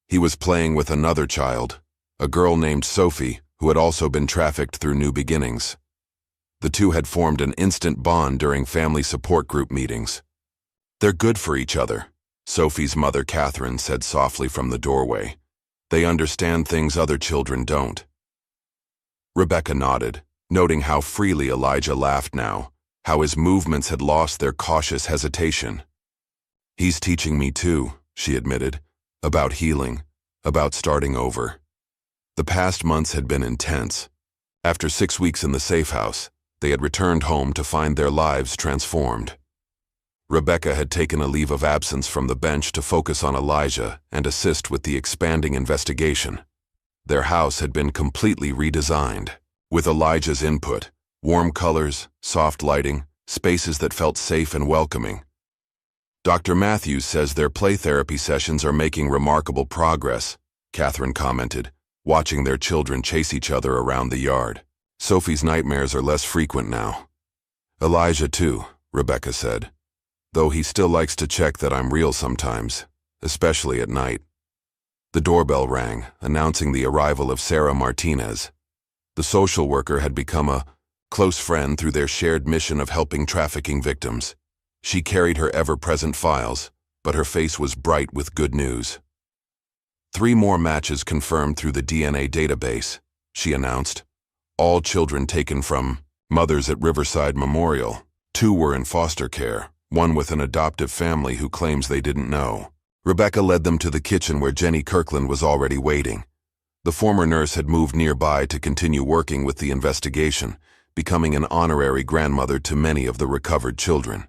He was playing with another child, a girl named Sophie, who had also been trafficked through New Beginnings. The two had formed an instant bond during family support group meetings. "They're good for each other," Sophie's mother Catherine said softly from the doorway. "They understand things other children don't." Rebecca nodded, noting how freely Elijah laughed now, how his movements had lost their cautious hesitation. "He's teaching me too," she admitted, "about healing, about starting over." The past months had been intense. After 6 weeks in the safe house, they had returned home to find their lives transformed. Rebecca had taken a leave of absence from the bench to focus on Elijah and assist with the expanding investigation. Their house had been completely redesigned. With Elijah's input, warm colors, soft lighting, spaces that felt safe and welcoming. "Dr. Matthews says their play therapy sessions are making remarkable progress," Catherine commented, watching their children chase each other around the yard. "Sophie's nightmares are less frequent now." "Elijah too," Rebecca said, "though he still likes to check that I'm real sometimes, especially at night." The doorbell rang, announcing the arrival of Sarah Martinez. The social worker had become a close friend through their shared mission of helping trafficking victims. She carried her ever-present files, but her face was bright with good news. 3 more matches confirmed through the DNA database, she announced. All children taken from mothers at Riverside Memorial. 2 were in foster care, 1 with an adoptive family who claims they didn't know. Rebecca led them to the kitchen where Jenny Kirkland was already waiting. The former nurse had moved nearby to continue working with the investigation, becoming an honorary grandmother to many of the recovered children.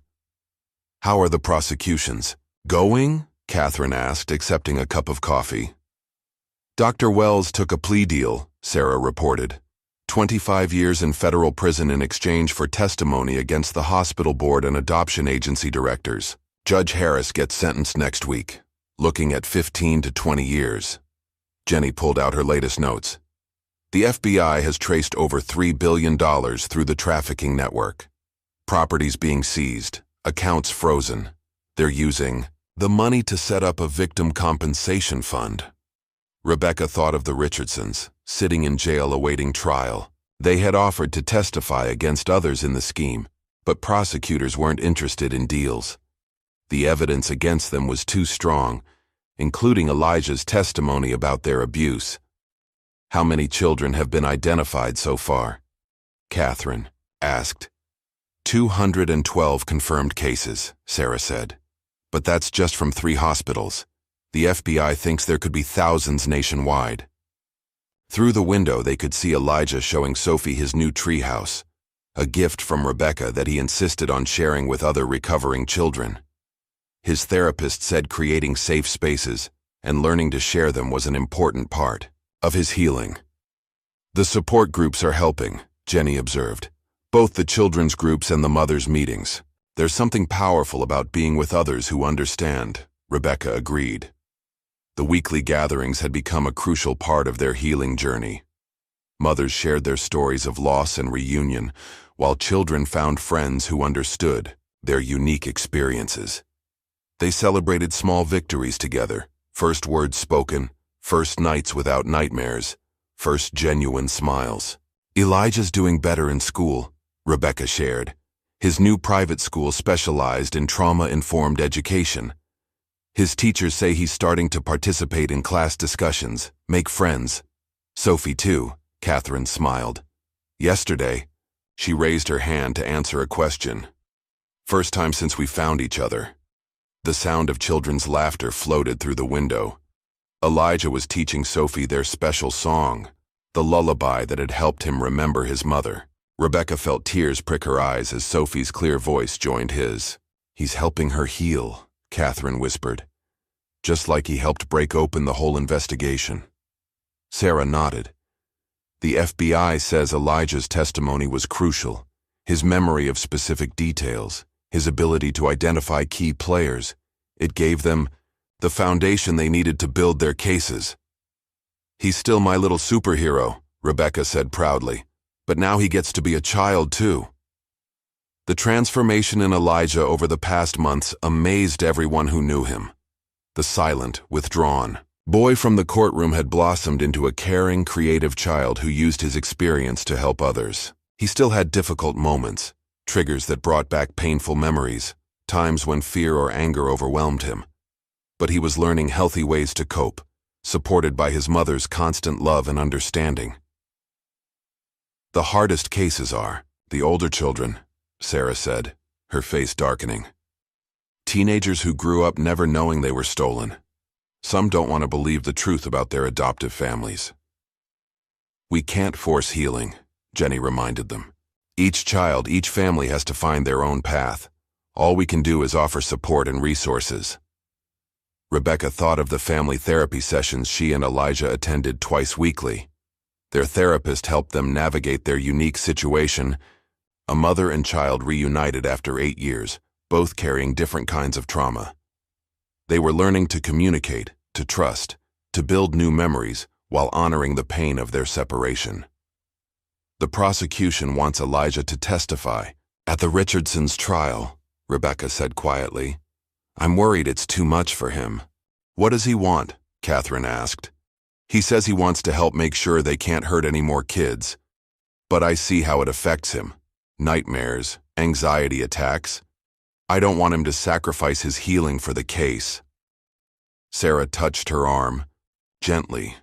"How are the prosecutions going?" Catherine asked, accepting a cup of coffee. "Dr. Wells took a plea deal," Sarah reported. 25 years in federal prison in exchange for testimony against the hospital board and adoption agency directors. Judge Harris gets sentenced next week, looking at 15 to 20 years. Jenny pulled out her latest notes. The FBI has traced over $3 billion through the trafficking network. Properties being seized, accounts frozen. They're using the money to set up a victim compensation fund. Rebecca thought of the Richardsons, sitting in jail awaiting trial, They had offered to testify against others in the scheme, but prosecutors weren't interested in deals. The evidence against them was too strong, including Elijah's testimony about their abuse. "How many children have been identified so far?" Catherine asked. 212 confirmed cases, Sarah said. "But that's just from 3 hospitals. The FBI thinks there could be thousands nationwide." Through the window, they could see Elijah showing Sophie his new treehouse, a gift from Rebecca that he insisted on sharing with other recovering children. His therapist said creating safe spaces and learning to share them was an important part of his healing. "The support groups are helping," Jenny observed. "Both the children's groups and the mothers' meetings. There's something powerful about being with others who understand," Rebecca agreed. The weekly gatherings had become a crucial part of their healing journey. Mothers shared their stories of loss and reunion, while children found friends who understood their unique experiences. They celebrated small victories together, first words spoken, first nights without nightmares, first genuine smiles. "Elijah's doing better in school," Rebecca shared. "His new private school specialized in trauma-informed education. His teachers say he's starting to participate in class discussions, make friends." "Sophie too," Catherine smiled. "Yesterday," she raised her hand to answer a question. "First time since we found each other." The sound of children's laughter floated through the window. Elijah was teaching Sophie their special song, the lullaby that had helped him remember his mother. Rebecca felt tears prick her eyes as Sophie's clear voice joined his. "He's helping her heal," Catherine whispered. "Just like he helped break open the whole investigation." Sarah nodded. "The FBI says Elijah's testimony was crucial. His memory of specific details, his ability to identify key players. It gave them the foundation they needed to build their cases." "He's still my little superhero," Rebecca said proudly. "But now he gets to be a child too." The transformation in Elijah over the past months amazed everyone who knew him. The silent, withdrawn boy from the courtroom had blossomed into a caring, creative child who used his experience to help others. He still had difficult moments, triggers that brought back painful memories, times when fear or anger overwhelmed him. But he was learning healthy ways to cope, supported by his mother's constant love and understanding. "The hardest cases are the older children," Sarah said, her face darkening. "Teenagers who grew up never knowing they were stolen. Some don't want to believe the truth about their adoptive families." "We can't force healing," Jenny reminded them. "Each child, each family has to find their own path. All we can do is offer support and resources." Rebecca thought of the family therapy sessions she and Elijah attended twice weekly. Their therapist helped them navigate their unique situation. A mother and child reunited after 8 years, both carrying different kinds of trauma. They were learning to communicate, to trust, to build new memories while honoring the pain of their separation. "The prosecution wants Elijah to testify at the Richardsons' trial," Rebecca said quietly. "I'm worried it's too much for him." "What does he want?" Catherine asked. "He says he wants to help make sure they can't hurt any more kids. But I see how it affects him. Nightmares, anxiety attacks. I don't want him to sacrifice his healing for the case." Sarah touched her arm, gently.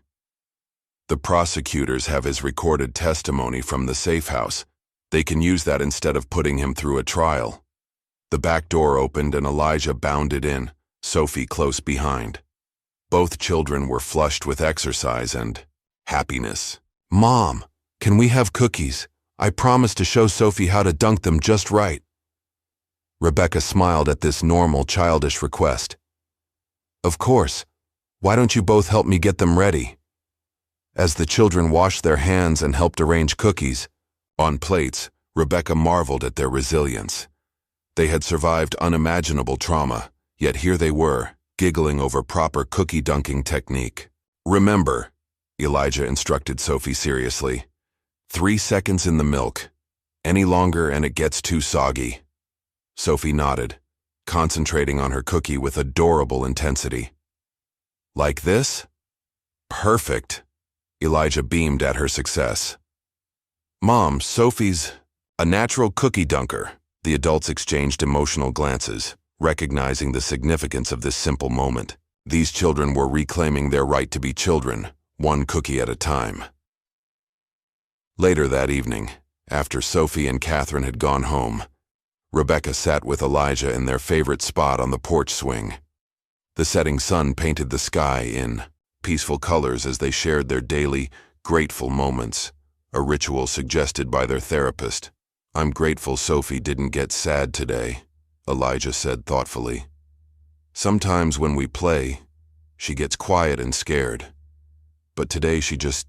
"The prosecutors have his recorded testimony from the safe house. They can use that instead of putting him through a trial." The back door opened and Elijah bounded in, Sophie close behind. Both children were flushed with exercise and happiness. "Mom, can we have cookies? I promised to show Sophie how to dunk them just right." Rebecca smiled at this normal, childish request. "Of course. Why don't you both help me get them ready?" As the children washed their hands and helped arrange cookies on plates, Rebecca marveled at their resilience. They had survived unimaginable trauma, yet here they were, giggling over proper cookie dunking technique. "Remember," Elijah instructed Sophie seriously, 3 seconds in the milk. Any longer and it gets too soggy." Sophie nodded, concentrating on her cookie with adorable intensity. "Like this?" "Perfect." Elijah beamed at her success. Mom, Sophie's a natural cookie dunker. The adults exchanged emotional glances, recognizing the significance of this simple moment. These children were reclaiming their right to be children, one cookie at a time. Later that evening, after Sophie and Catherine had gone home, Rebecca sat with Elijah in their favorite spot on the porch swing. The setting sun painted the sky in peaceful colors as they shared their daily, grateful moments, a ritual suggested by their therapist. "I'm grateful Sophie didn't get sad today," Elijah said thoughtfully. "Sometimes when we play, she gets quiet and scared. But today she just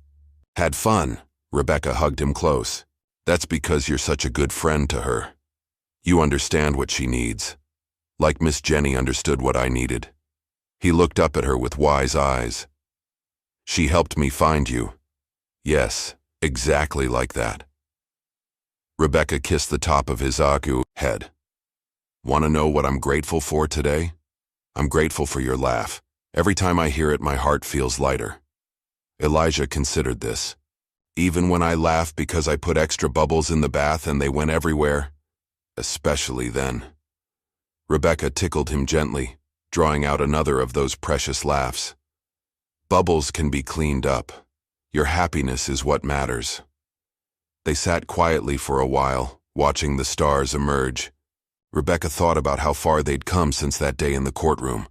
had fun." Rebecca hugged him close. "That's because you're such a good friend to her. You understand what she needs, like Miss Jenny understood what I needed." He looked up at her with wise eyes. "She helped me find you." "Yes, exactly like that." Rebecca kissed the top of his head. "Want to know what I'm grateful for today? I'm grateful for your laugh. Every time I hear it, my heart feels lighter." Elijah considered this. "Even when I laugh because I put extra bubbles in the bath and they went everywhere?" "Especially then." Rebecca tickled him gently, drawing out another of those precious laughs. "Bubbles can be cleaned up. Your happiness is what matters." They sat quietly for a while, watching the stars emerge. Rebecca thought about how far they'd come since that day in the courtroom.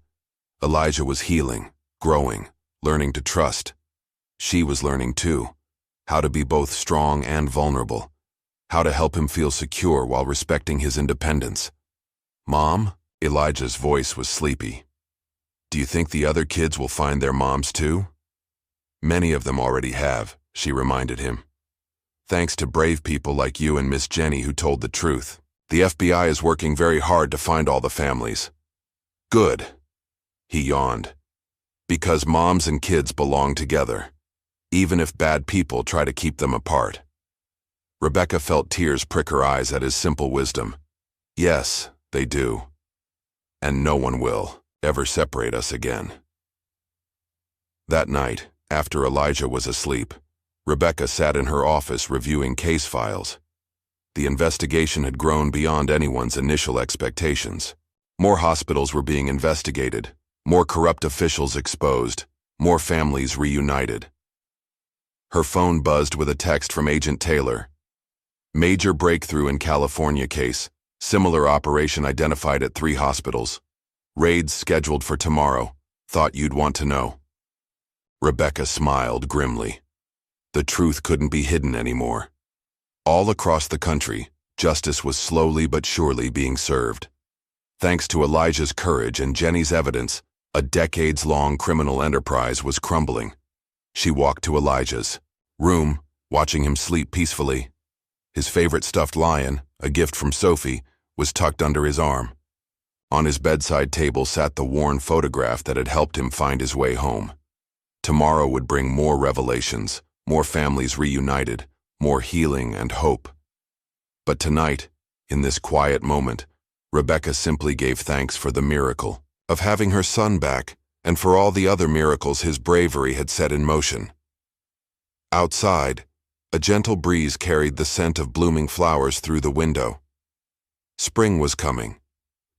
Elijah was healing, growing, learning to trust. She was learning too, how to be both strong and vulnerable, how to help him feel secure while respecting his independence. "Mom?" Elijah's voice was sleepy. "Do you think the other kids will find their moms too?" "Many of them already have," she reminded him. "Thanks to brave people like you and Miss Jenny who told the truth. The FBI is working very hard to find all the families." "Good." He yawned. "Because moms and kids belong together, even if bad people try to keep them apart." Rebecca felt tears prick her eyes at his simple wisdom. "Yes, they do. And no one will ever separate us again." That night, after Elijah was asleep, Rebecca sat in her office reviewing case files. The investigation had grown beyond anyone's initial expectations. More hospitals were being investigated, more corrupt officials exposed, more families reunited. Her phone buzzed with a text from Agent Taylor. "Major breakthrough in California case. Similar operation identified at 3 hospitals. Raids scheduled for tomorrow. Thought you'd want to know." Rebecca smiled grimly. The truth couldn't be hidden anymore. All across the country, justice was slowly but surely being served. Thanks to Elijah's courage and Jenny's evidence, a decades-long criminal enterprise was crumbling. She walked to Elijah's room, watching him sleep peacefully. His favorite stuffed lion, a gift from Sophie, was tucked under his arm. On his bedside table sat the worn photograph that had helped him find his way home. Tomorrow would bring more revelations, more families reunited, more healing and hope. But tonight, in this quiet moment, Rebecca simply gave thanks for the miracle of having her son back and for all the other miracles his bravery had set in motion. Outside, a gentle breeze carried the scent of blooming flowers through the window. Spring was coming,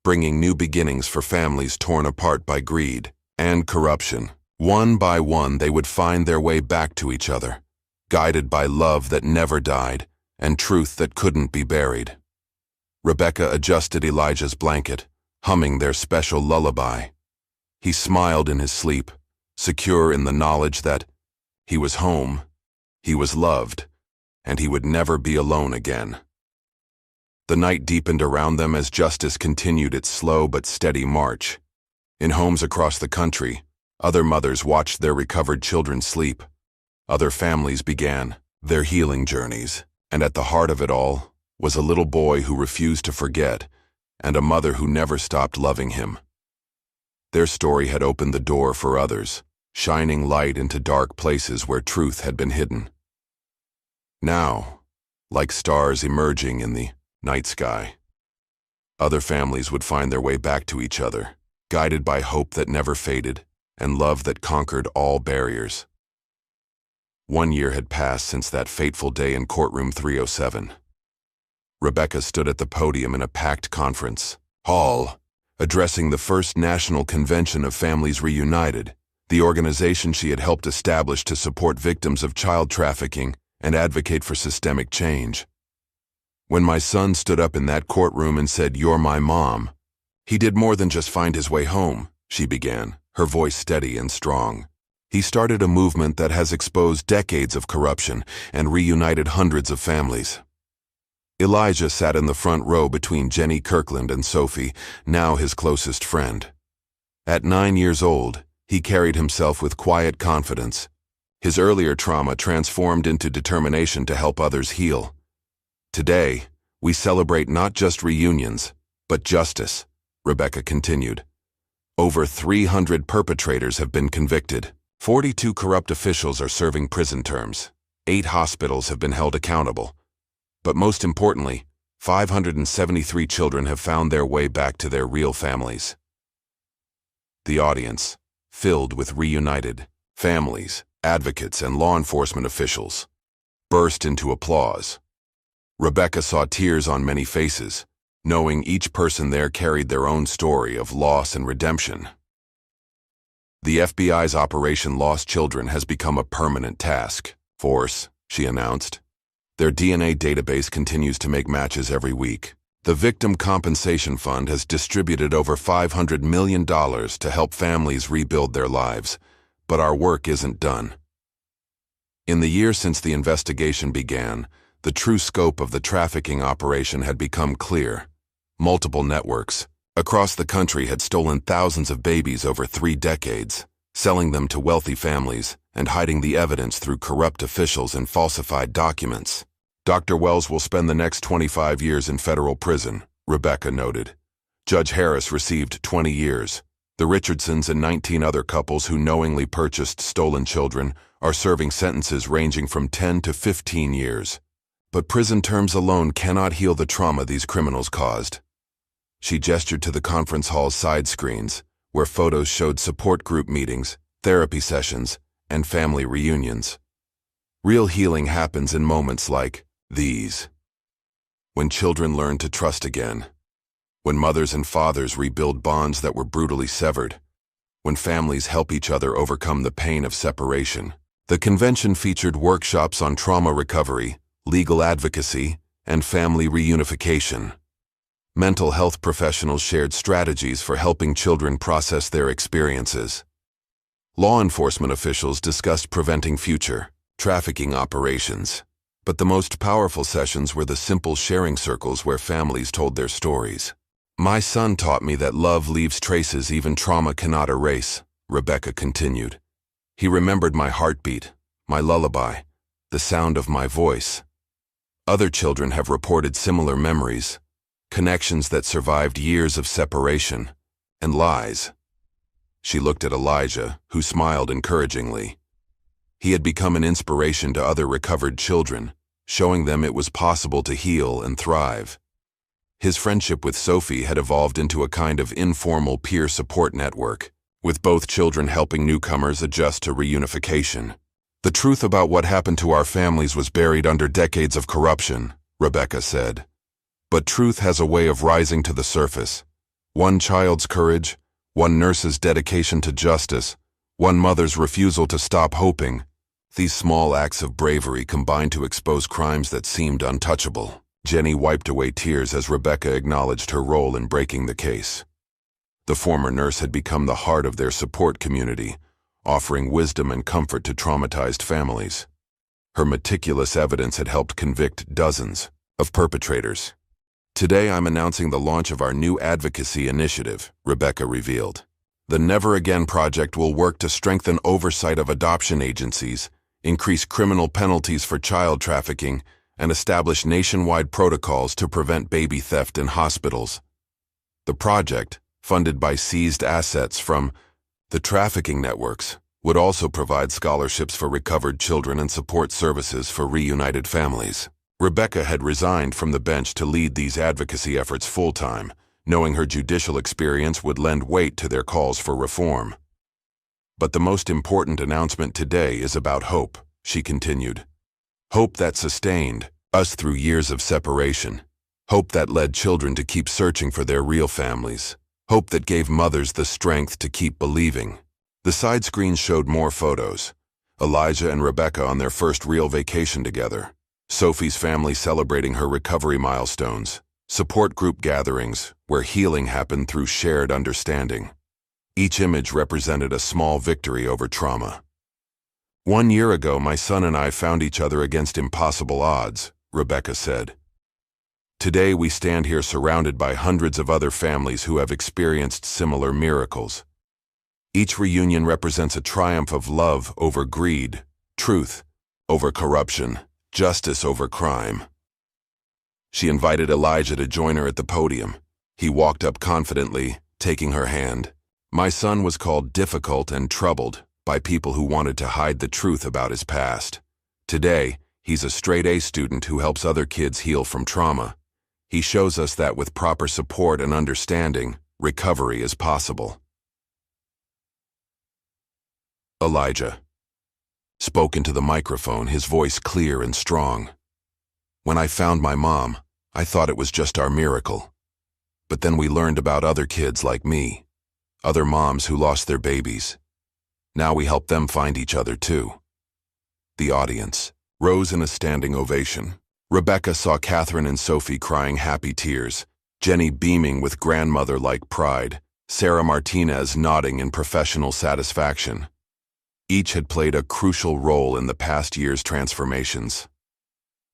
bringing new beginnings for families torn apart by greed and corruption. One by one, they would find their way back to each other, guided by love that never died and truth that couldn't be buried. Rebecca adjusted Elijah's blanket, humming their special lullaby. He smiled in his sleep, secure in the knowledge that he was home, he was loved, and he would never be alone again. The night deepened around them as justice continued its slow but steady march. In homes across the country, other mothers watched their recovered children sleep. Other families began their healing journeys, and at the heart of it all was a little boy who refused to forget and a mother who never stopped loving him. Their story had opened the door for others, shining light into dark places where truth had been hidden. Now, like stars emerging in the night sky, other families would find their way back to each other, guided by hope that never faded and love that conquered all barriers. 1 year had passed since that fateful day in Courtroom 307. Rebecca stood at the podium in a packed conference hall, addressing the first National Convention of Families Reunited, the organization she had helped establish to support victims of child trafficking and advocate for systemic change. When my son stood up in that courtroom and said, "You're my mom," he did more than just find his way home, she began, her voice steady and strong. He started a movement that has exposed decades of corruption and reunited hundreds of families. Elijah sat in the front row between Jenny Kirkland and Sophie, now his closest friend. At 9 years old, he carried himself with quiet confidence. His earlier trauma transformed into determination to help others heal. Today, we celebrate not just reunions, but justice, Rebecca continued. Over 300 perpetrators have been convicted. 42 corrupt officials are serving prison terms. 8 hospitals have been held accountable. But most importantly, 573 children have found their way back to their real families. The audience, filled with reunited families, advocates, and law enforcement officials, burst into applause. Rebecca saw tears on many faces, knowing each person there carried their own story of loss and redemption. The FBI's Operation Lost Children has become a permanent task force, she announced. Their DNA database continues to make matches every week. The Victim Compensation Fund has distributed over $500 million to help families rebuild their lives, but our work isn't done. In the year since the investigation began, the true scope of the trafficking operation had become clear. Multiple networks across the country had stolen thousands of babies over 3 decades, selling them to wealthy families and hiding the evidence through corrupt officials and falsified documents. Dr. Wells will spend the next 25 years in federal prison, Rebecca noted. Judge Harris received 20 years. The Richardsons and 19 other couples who knowingly purchased stolen children are serving sentences ranging from 10 to 15 years. But prison terms alone cannot heal the trauma these criminals caused. She gestured to the conference hall's side screens, where photos showed support group meetings, therapy sessions, and family reunions. Real healing happens in moments like these. When children learn to trust again. When mothers and fathers rebuild bonds that were brutally severed. When families help each other overcome the pain of separation. The convention featured workshops on trauma recovery, legal advocacy, and family reunification. Mental health professionals shared strategies for helping children process their experiences. Law enforcement officials discussed preventing future trafficking operations. But the most powerful sessions were the simple sharing circles where families told their stories. My son taught me that love leaves traces even trauma cannot erase, Rebecca continued. He remembered my heartbeat, my lullaby, the sound of my voice. Other children have reported similar memories, connections that survived years of separation and lies. She looked at Elijah, who smiled encouragingly. He had become an inspiration to other recovered children, showing them it was possible to heal and thrive. His friendship with Sophie had evolved into a kind of informal peer support network, with both children helping newcomers adjust to reunification. The truth about what happened to our families was buried under decades of corruption, Rebecca said. But truth has a way of rising to the surface. One child's courage, one nurse's dedication to justice, one mother's refusal to stop hoping. These small acts of bravery combined to expose crimes that seemed untouchable. Jenny wiped away tears as Rebecca acknowledged her role in breaking the case. The former nurse had become the heart of their support community, offering wisdom and comfort to traumatized families. Her meticulous evidence had helped convict dozens of perpetrators. Today I'm announcing the launch of our new advocacy initiative, Rebecca revealed. The Never Again Project will work to strengthen oversight of adoption agencies, increase criminal penalties for child trafficking, and establish nationwide protocols to prevent baby theft in hospitals. The project, funded by seized assets from the trafficking networks, would also provide scholarships for recovered children and support services for reunited families. Rebecca had resigned from the bench to lead these advocacy efforts full-time, knowing her judicial experience would lend weight to their calls for reform. But the most important announcement today is about hope, she continued. Hope that sustained us through years of separation. Hope that led children to keep searching for their real families. Hope that gave mothers the strength to keep believing. The side screen showed more photos. Elijah and Rebecca on their first real vacation together. Sophie's family celebrating her recovery milestones. Support group gatherings where healing happened through shared understanding. Each image represented a small victory over trauma. 1 year ago, my son and I found each other against impossible odds, Rebecca said. Today we stand here surrounded by hundreds of other families who have experienced similar miracles. Each reunion represents a triumph of love over greed, truth over corruption, justice over crime. She invited Elijah to join her at the podium. He walked up confidently, taking her hand. My son was called difficult and troubled by people who wanted to hide the truth about his past. Today, he's a straight-A student who helps other kids heal from trauma. He shows us that with proper support and understanding, recovery is possible. Elijah spoke into the microphone, his voice clear and strong. When I found my mom, I thought it was just our miracle. But then we learned about other kids like me, other moms who lost their babies. Now we help them find each other too. The audience rose in a standing ovation. Rebecca saw Catherine and Sophie crying happy tears, Jenny beaming with grandmother-like pride, Sarah Martinez nodding in professional satisfaction. Each had played a crucial role in the past year's transformations.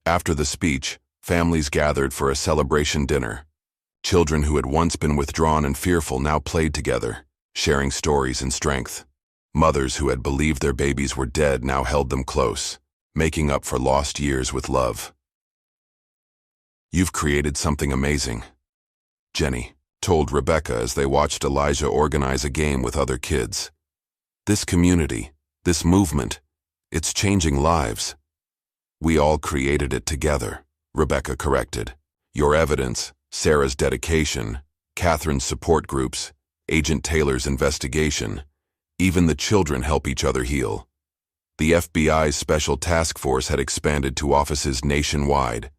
After the speech, families gathered for a celebration dinner. Children who had once been withdrawn and fearful now played together, sharing stories and strength. Mothers who had believed their babies were dead now held them close, making up for lost years with love. You've created something amazing, Jenny told Rebecca as they watched Elijah organize a game with other kids. This community, this movement, it's changing lives. We all created it together, Rebecca corrected. Your evidence, Sarah's dedication, Catherine's support groups, Agent Taylor's investigation, even the children help each other heal. The FBI's Special Task Force had expanded to offices nationwide.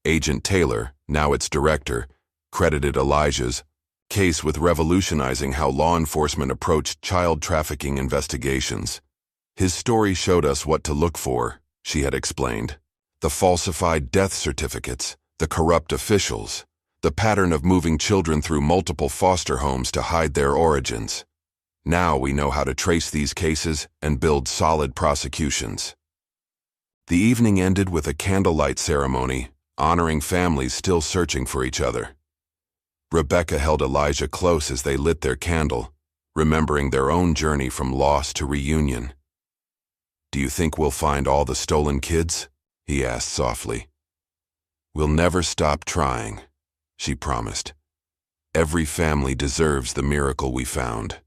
Agent Taylor, now its director, credited Elijah's case with revolutionizing how law enforcement approached child trafficking investigations. His story showed us what to look for, she had explained. The falsified death certificates, the corrupt officials, the pattern of moving children through multiple foster homes to hide their origins. Now we know how to trace these cases and build solid prosecutions. The evening ended with a candlelight ceremony, honoring families still searching for each other. Rebecca held Elijah close as they lit their candle, remembering their own journey from loss to reunion. Do you think we'll find all the stolen kids? He asked softly. We'll never stop trying, she promised. Every family deserves the miracle we found.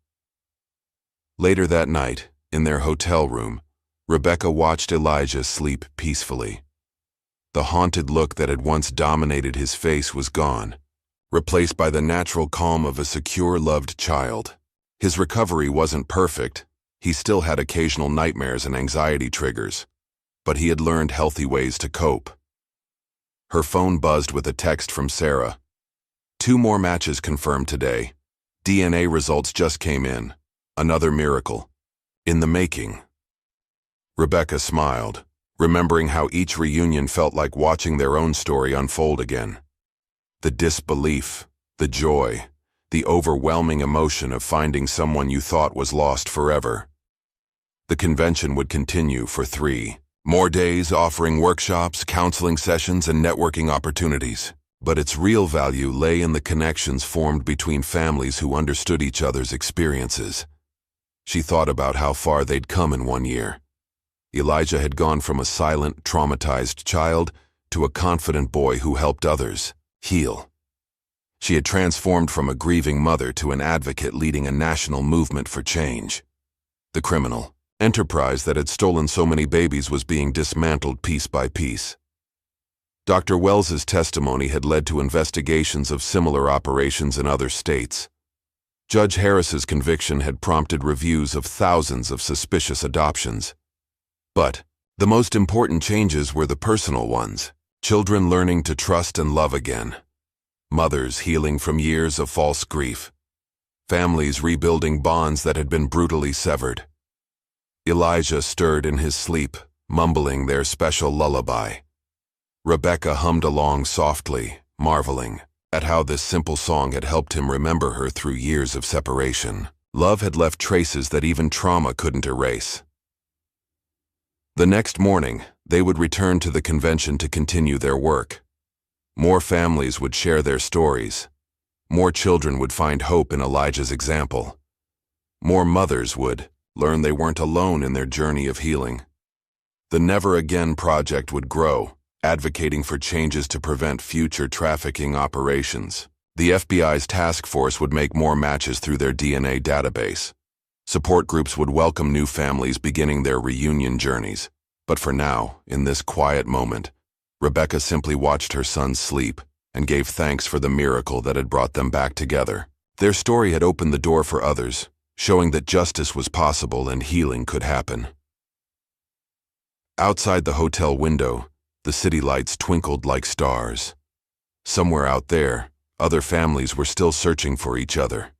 Later that night, in their hotel room, Rebecca watched Elijah sleep peacefully. The haunted look that had once dominated his face was gone, replaced by the natural calm of a secure, loved child. His recovery wasn't perfect. He still had occasional nightmares and anxiety triggers, but he had learned healthy ways to cope. Her phone buzzed with a text from Sarah. 2 more matches confirmed today. DNA results just came in. Another miracle. In the making. Rebecca smiled, remembering how each reunion felt like watching their own story unfold again. The disbelief, the joy, the overwhelming emotion of finding someone you thought was lost forever. The convention would continue for 3 more days, offering workshops, counseling sessions, and networking opportunities. But its real value lay in the connections formed between families who understood each other's experiences. She thought about how far they'd come in 1 year. Elijah had gone from a silent, traumatized child to a confident boy who helped others heal. She had transformed from a grieving mother to an advocate leading a national movement for change. The criminal enterprise that had stolen so many babies was being dismantled piece by piece. Dr. Wells's testimony had led to investigations of similar operations in other states. Judge Harris's conviction had prompted reviews of thousands of suspicious adoptions. But The most important changes were the personal ones. Children learning to trust and love again. Mothers healing from years of false grief. Families rebuilding bonds that had been brutally severed. Elijah stirred in his sleep, mumbling their special lullaby. Rebecca hummed along softly, marveling at how this simple song had helped him remember her through years of separation. Love had left traces that even trauma couldn't erase. The next morning, they would return to the convention to continue their work. More families would share their stories. More children would find hope in Elijah's example. More mothers would learn they weren't alone in their journey of healing. The Never Again project would grow, advocating for changes to prevent future trafficking operations. The FBI's task force would make more matches through their DNA database. Support groups would welcome new families beginning their reunion journeys. But for now, in this quiet moment, Rebecca simply watched her son sleep and gave thanks for the miracle that had brought them back together. Their story had opened the door for others, showing that justice was possible and healing could happen. Outside the hotel window, the city lights twinkled like stars. Somewhere out there, other families were still searching for each other.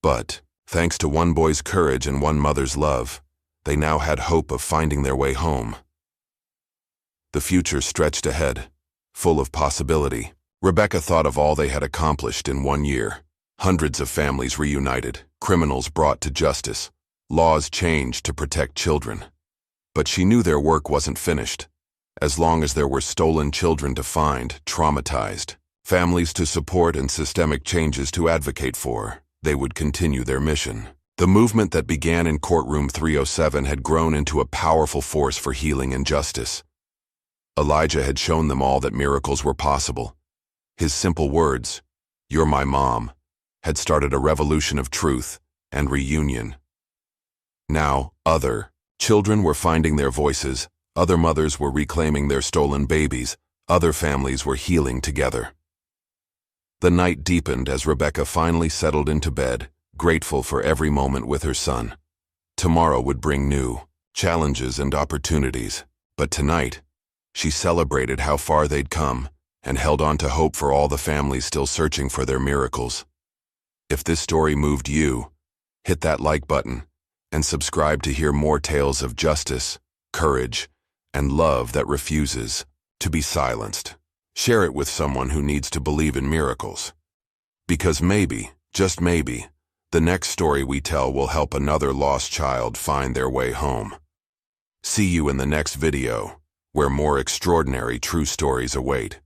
But, thanks to one boy's courage and one mother's love, they now had hope of finding their way home. The future stretched ahead, full of possibility. Rebecca thought of all they had accomplished in 1 year. Hundreds of families reunited, criminals brought to justice, laws changed to protect children. But she knew their work wasn't finished. As long as there were stolen children to find, traumatized, families to support and systemic changes to advocate for, they would continue their mission. The movement that began in Courtroom 307 had grown into a powerful force for healing and justice. Elijah had shown them all that miracles were possible. His simple words, "You're my mom," had started a revolution of truth and reunion. Now, other children were finding their voices, other mothers were reclaiming their stolen babies, other families were healing together. The night deepened as Rebecca finally settled into bed, grateful for every moment with her son. Tomorrow would bring new challenges and opportunities, but tonight, she celebrated how far they'd come and held on to hope for all the families still searching for their miracles. If this story moved you, hit that like button and subscribe to hear more tales of justice, courage, and love that refuses to be silenced. Share it with someone who needs to believe in miracles. Because maybe, just maybe, the next story we tell will help another lost child find their way home. See you in the next video, where more extraordinary true stories await.